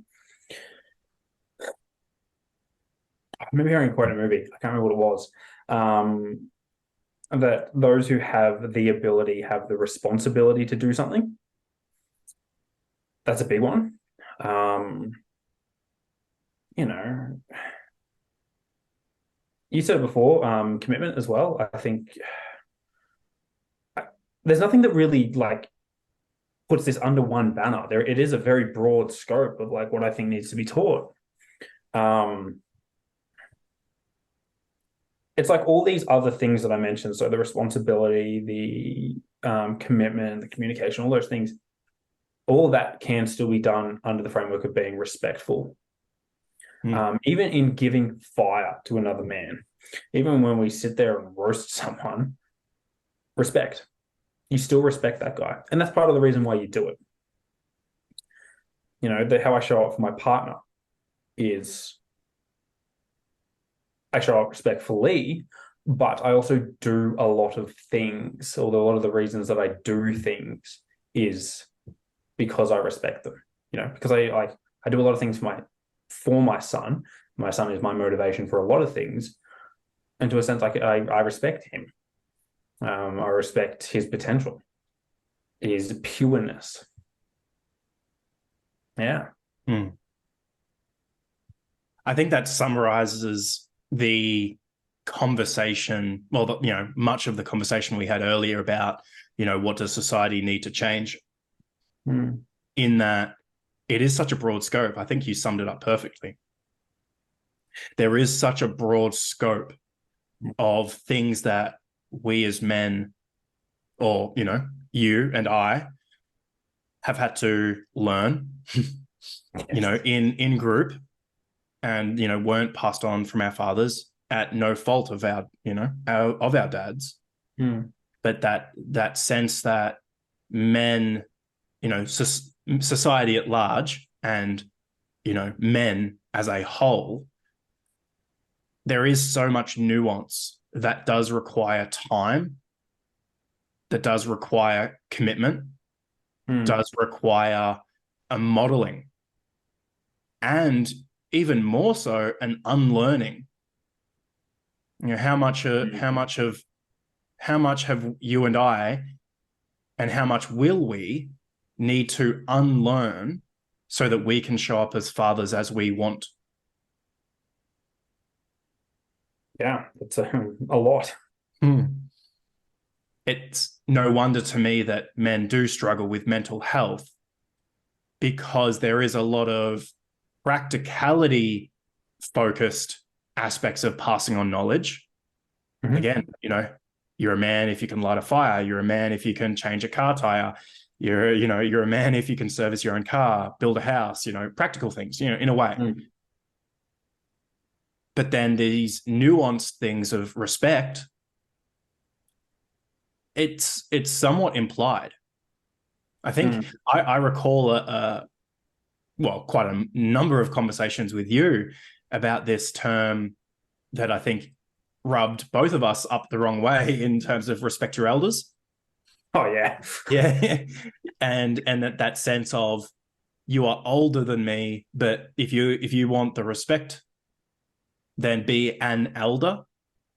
Maybe I quote a movie. I can't remember what it was. That those who have the ability have the responsibility to do something. That's a big one. You said it before, commitment as well. I think there's nothing that really like puts this under one banner. It is a very broad scope of like what I think needs to be taught. It's like all these other things that I mentioned. So the responsibility, the commitment, the communication, all those things, all of that can still be done under the framework of being respectful. Even in giving fire to another man, even when we sit there and roast someone, respect. You still respect that guy. And that's part of the reason why you do it. How I show up for my partner is I show up respectfully, but I also do a lot of things, or a lot of the reasons that I do things is because I respect them, because I do a lot of things for my son. My son is my motivation for a lot of things. And to a sense, I respect him. I respect his potential, his pureness. Yeah. I think that summarizes the conversation, well, much of the conversation we had earlier about, what does society need to change? In that it is such a broad scope. I think you summed it up perfectly. There is such a broad scope of things that we as men, or, you and I, have had to learn, in group, and, weren't passed on from our fathers at no fault of our dads. But that sense that men, society at large, and, men as a whole, there is so much nuance that does require time, that does require commitment, does require a modeling, and even more so an unlearning. How much have you and I, and how much will we need to unlearn so that we can show up as fathers as we want? Yeah, it's a lot. It's no wonder to me that men do struggle with mental health, because there is a lot of practicality focused aspects of passing on knowledge. Again, You're a man if you can light a fire. You're a man if you can change a car tire. You're a man if you can service your own car, build a house, practical things, in a way. Mm. But then these nuanced things of respect, it's somewhat implied. I think I recall quite a number of conversations with you about this term that I think rubbed both of us up the wrong way in terms of respect your elders. Oh yeah. Yeah. and that sense of, you are older than me, but if you want the respect, then be an elder.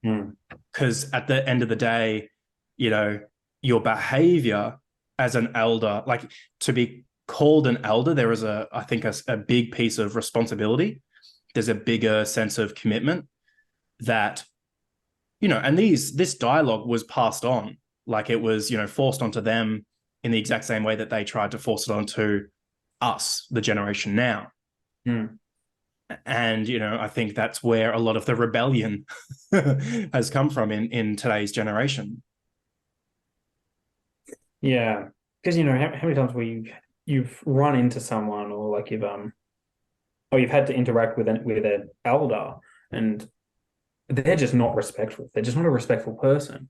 Because at the end of the day, your behavior as an elder, like, to be called an elder, there is I think a big piece of responsibility. There's a bigger sense of commitment that, and this dialogue was passed on, like it was, forced onto them in the exact same way that they tried to force it onto us, the generation now. And, I think that's where a lot of the rebellion has come from in today's generation. Yeah. Because how many times you've run into someone, or like you've had to interact with an elder, and they're just not respectful. They're just not a respectful person.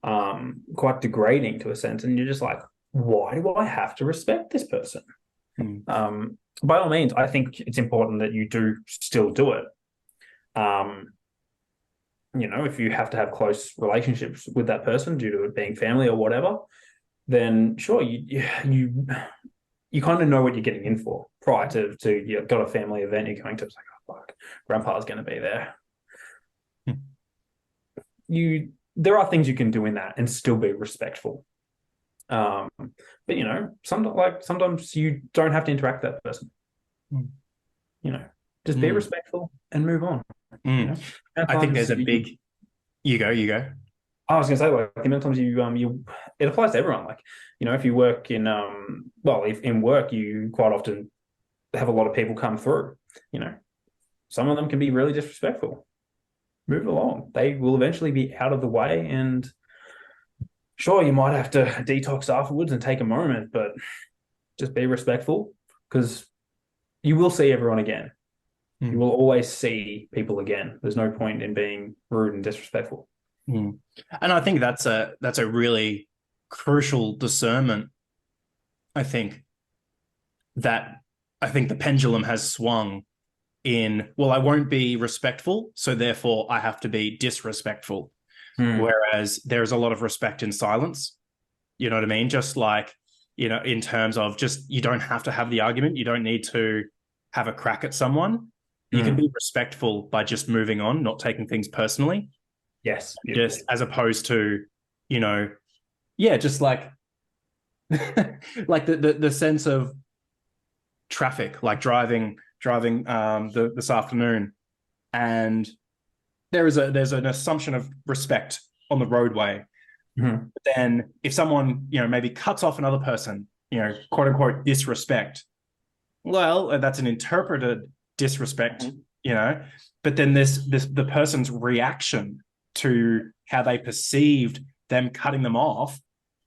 Quite degrading to a sense. And you're just like, why do I have to respect this person? By all means, I think it's important that you do still do it. If you have to have close relationships with that person due to it being family or whatever, then sure, you kind of know what you're getting in for prior to you've got a family event you're going to. It's like, oh fuck, grandpa's going to be there. There are things you can do in that and still be respectful. But sometimes you don't have to interact with that person. Just be respectful and move on. I think there's a big. You go. I was going to say, like, the amount of times it applies to everyone. Like, if you work in if in work, you quite often have a lot of people come through. Some of them can be really disrespectful. Move along. They will eventually be out of the way, and sure, you might have to detox afterwards and take a moment, but just be respectful, because you will see everyone again. You will always see people again. There's no point in being rude and disrespectful. And I think that's a really crucial discernment. I think the pendulum has swung in, well, I won't be respectful, so therefore I have to be disrespectful. Whereas there's a lot of respect in silence. You know what I mean? Just like, in terms of just, you don't have to have the argument. You don't need to have a crack at someone. You can be respectful by just moving on, not taking things personally. Yes. Just as opposed to, just like, like the sense of traffic, like driving this afternoon, and there's an assumption of respect on the roadway. But then if someone, maybe cuts off another person, quote unquote disrespect, well, that's an interpreted disrespect, but then the person's reaction to how they perceived them cutting them off.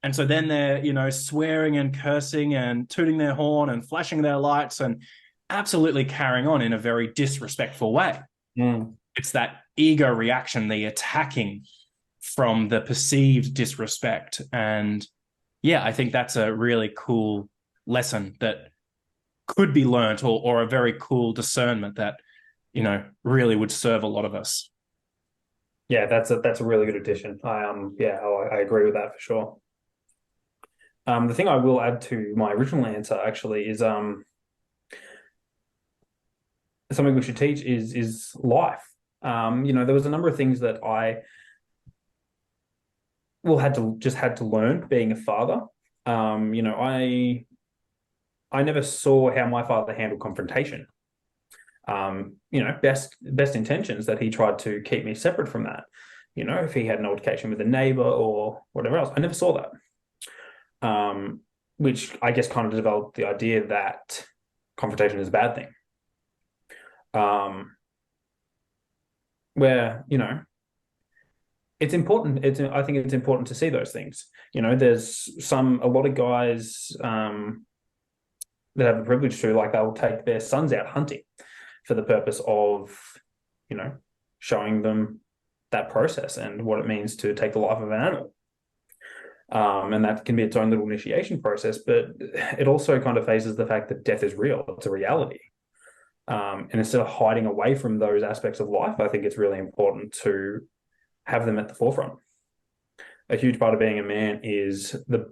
And so then they're, swearing and cursing and tooting their horn and flashing their lights and absolutely carrying on in a very disrespectful way. It's that ego reaction, the attacking from the perceived disrespect. And I think that's a really cool lesson that could be learnt, or a very cool discernment that, really would serve a lot of us. Yeah, that's a really good addition. I agree with that for sure. The thing I will add to my original answer actually is something we should teach is life. There was a number of things that I had to learn being a father. I never saw how my father handled confrontation. Best intentions, that he tried to keep me separate from that. If he had an altercation with a neighbor or whatever else, I never saw that. Which I guess kind of developed the idea that confrontation is a bad thing. Where, it's important. I think it's important to see those things. There's a lot of guys that have the privilege to, like, they'll take their sons out hunting for the purpose of, showing them that process and what it means to take the life of an animal. And that can be its own little initiation process, but it also kind of faces the fact that death is real. It's a reality. And instead of hiding away from those aspects of life, I think it's really important to have them at the forefront. A huge part of being a man is the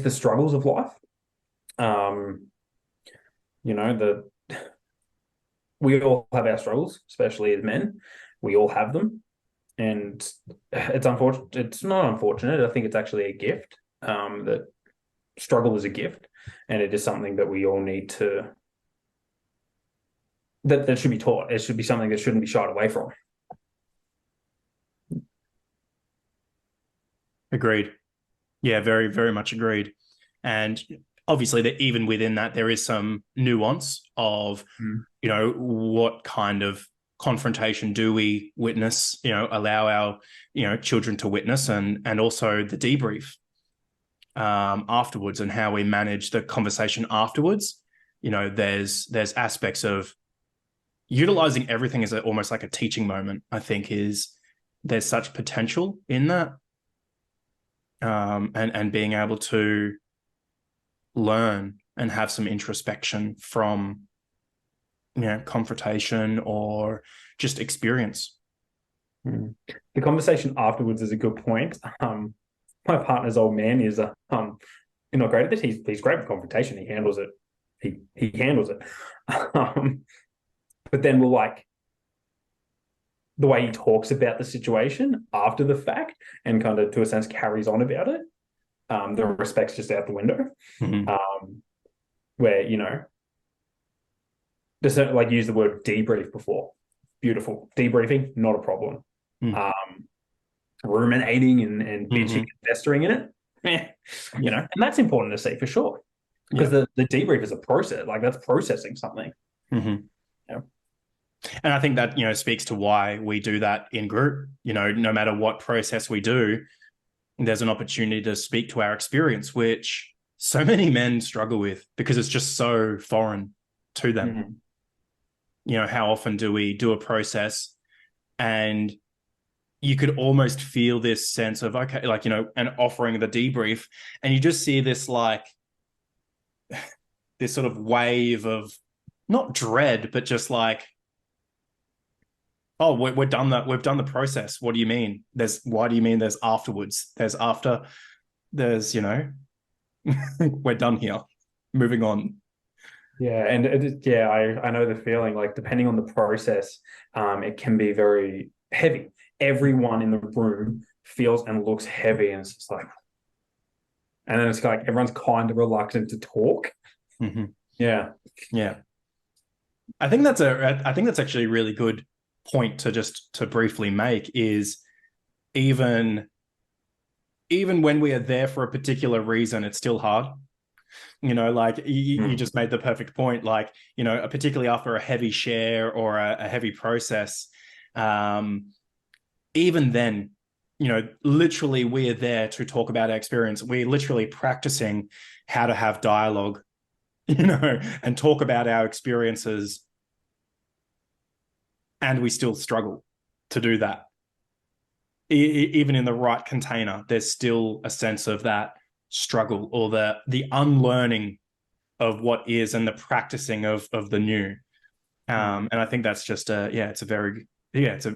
struggles of life. We all have our struggles, especially as men. We all have them, and it's unfortunate. It's not unfortunate. I think it's actually a gift. That struggle is a gift, and it is something that we all need to. That should be taught. It should be something that shouldn't be shied away from. Agreed. Yeah, very, very much agreed. And obviously, that even within that, there is some nuance of, what kind of confrontation do we witness, allow our, children to witness, and also the debrief afterwards, and how we manage the conversation afterwards. There's aspects of utilizing everything as almost like a teaching moment. I think there's such potential in that, and being able to learn and have some introspection from confrontation or just experience. The conversation afterwards is a good point. My partner's old man is not great at this. He's great with confrontation. He handles it. He handles it. But then the way he talks about the situation after the fact, and kind of, to a sense, carries on about it. The respect's just out the window. Where, just like use the word debrief before. Beautiful. Debriefing, not a problem. Ruminating and bitching and festering in it, and that's important to see for sure. Because the debrief is a process, like that's processing something. And I think that, speaks to why we do that in group. No matter what process we do, there's an opportunity to speak to our experience, which so many men struggle with because it's just so foreign to them. How often do we do a process and you could almost feel this sense of, okay, and offering the debrief, and you just see this this sort of wave of not dread, but just like, oh, we're done that. We've done the process. What do you mean? Why do you mean there's afterwards? There's after. There's, we're done here. Moving on. Yeah, and I know the feeling. Like, depending on the process, it can be very heavy. Everyone in the room feels and looks heavy, and it's just like, and then it's like everyone's kind of reluctant to talk. Yeah. I think that's actually a really good point to briefly make, is even when we are there for a particular reason, it's still hard. You just made the perfect point. Particularly after a heavy share or a heavy process, even then, literally we're there to talk about our experience. We're literally practicing how to have dialogue, and talk about our experiences. And we still struggle to do that. Even in the right container, there's still a sense of that struggle, or the unlearning of what is, and the practicing of the new. And I think that's just it's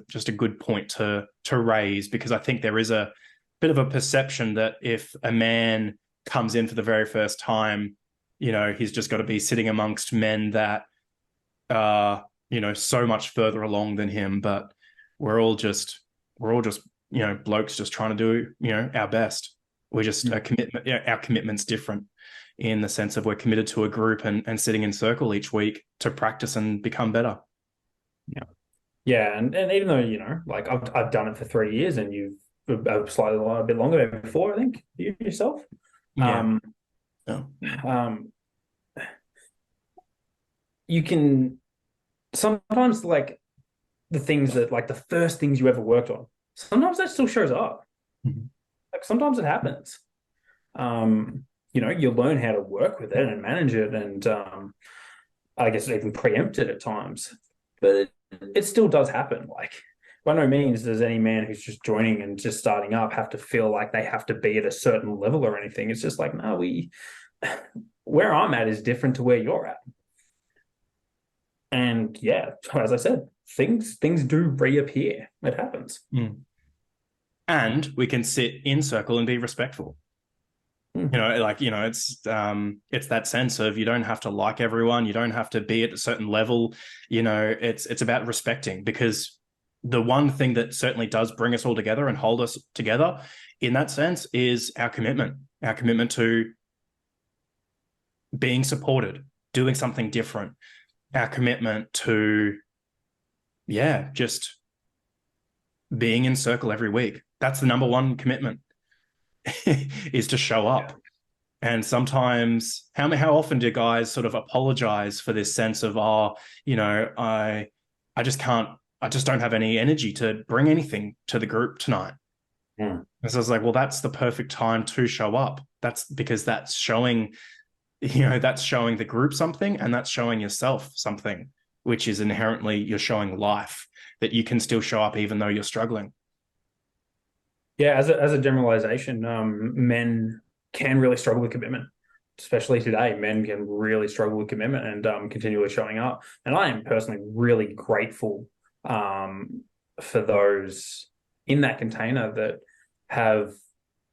just a good point to raise, because I think there is a bit of a perception that if a man comes in for the very first time, he's just got to be sitting amongst men that are, so much further along than him. But we're all just blokes just trying to do, our best. We're just a commitment. Our commitment's different in the sense of we're committed to a group and sitting in circle each week to practice and become better. Yeah. And even though, I've done it for 3 years, and you've a bit longer before, I think, you yourself. You can sometimes, the things that, like, the first things you ever worked on, sometimes that still shows up. Mm-hmm. Like, sometimes it happens. You learn how to work with it and manage it, and I guess even preempt it at times. But it still does happen. Like, by no means does any man who's just joining and just starting up have to feel like they have to be at a certain level or anything. It's just like, no, where I'm at is different to where you're at. And yeah, as I said, things do reappear. It happens. Mm. And we can sit in circle and be respectful. It's that sense of, you don't have to like everyone, you don't have to be at a certain level. It's about respecting, because the one thing that certainly does bring us all together and hold us together in that sense is our commitment to being supported, doing something different, our commitment to, just being in circle every week. That's the number one commitment, is to show up. And sometimes, how often do guys sort of apologize for this sense of, I just don't have any energy to bring anything to the group tonight. Yeah. And so I was like, well, that's the perfect time to show up. That's because that's showing the group something, and that's showing yourself something, which is inherently, you're showing life, that you can still show up even though you're struggling. Yeah, as a generalization, men can really struggle with commitment, especially today. Men can really struggle with commitment and continually showing up. And I am personally really grateful for those in that container that have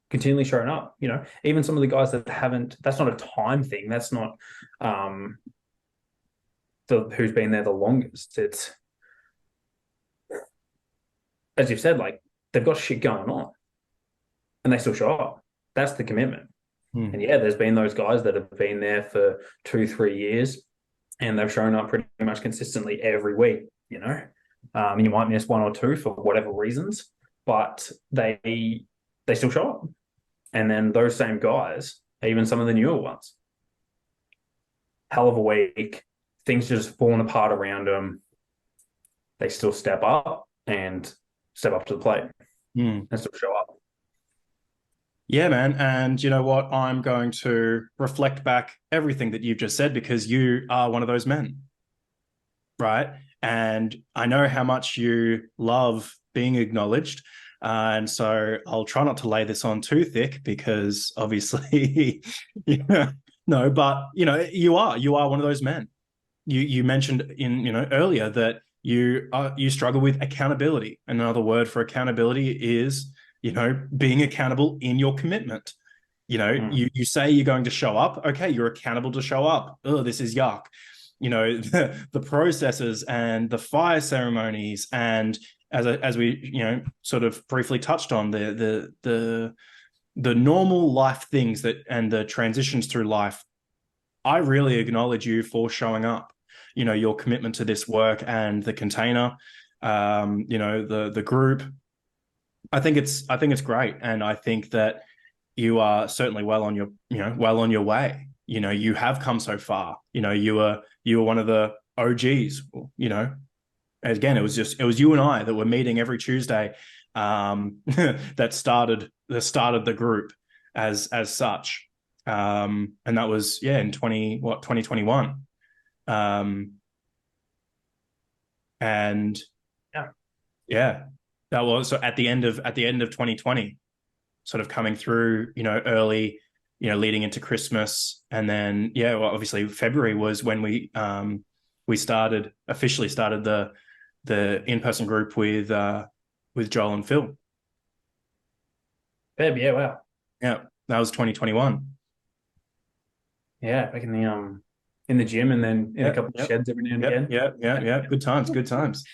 continually shown up. Even some of the guys that haven't. That's not a time thing. That's not who's been there the longest. It's, as you've said, like, they've got shit going on, and they still show up. That's the commitment. And yeah, there's been those guys that have been there for 2-3 years, and they've shown up pretty much consistently every week. You might miss one or two for whatever reasons, but they still show up. And then those same guys, even some of the newer ones, hell of a week, things just falling apart around them, they still step up to the plate and still show up. Yeah, man. And you know what? I'm going to reflect back everything that you've just said, because you are one of those men, right? And I know how much you love being acknowledged. And so I'll try not to lay this on too thick, because obviously, no, but you are one of those men. You mentioned earlier that you struggle with accountability. Another word for accountability is, being accountable in your commitment. You say you're going to show up. Okay, you're accountable to show up. Oh, this is yuck. The processes and the fire ceremonies, and as we sort of briefly touched on, the normal life things and the transitions through life. I really acknowledge you for showing up. Your commitment to this work and the container, the group. I think it's great, and I think that you are certainly well on your way. You have come so far. You were one of the OGs. Again, it was you and I that were meeting every Tuesday, that started the group as such, and that was in 2021, and yeah. That was so at the end of 2020, sort of coming through, early, leading into Christmas, and then obviously February was when we officially started the in-person group with Joel and Phil. Yeah, wow. Yeah, that was 2021. Yeah, back in the gym, and then in a couple of sheds every now and again. Yeah. Good times, great times.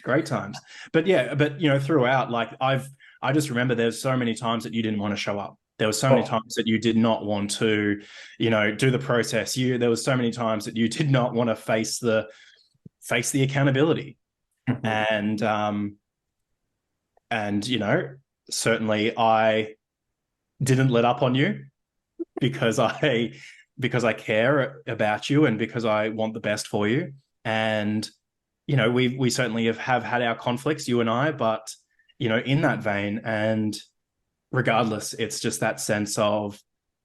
But throughout, like, I just remember there's so many times that you didn't want to show up. There were so many times that you did not want to, do the process. There was so many times that you did not want to face the accountability. And certainly I didn't let up on you, because I care about you, and because I want the best for you. And you know, we certainly have had our conflicts, you and I, but, you know, in that vein, and regardless, it's just that sense of,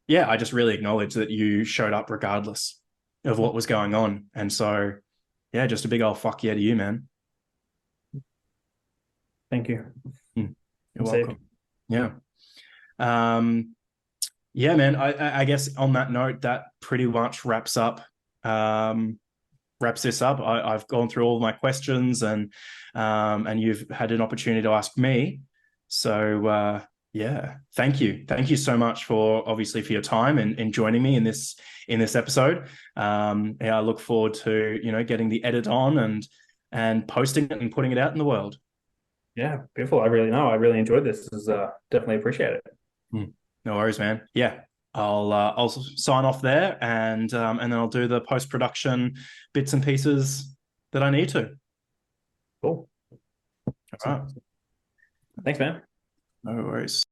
yeah, I just really acknowledge that you showed up regardless of what was going on. And so, yeah, just a big old fuck yeah to you, man. Thank you. You're welcome. Yeah. Yeah, man. I guess on that note, that pretty much wraps this up. I've gone through all my questions, and you've had an opportunity to ask me. So yeah, thank you so much for your time and joining me in this episode. Yeah, I look forward to, you know, getting the edit on and posting it and putting it out in the world. Yeah, beautiful. I really enjoyed this. This is definitely appreciate it. No worries, man. Yeah, I'll sign off there, and then I'll do the post-production bits and pieces that I need to. Cool. All right. Thanks, man. No worries.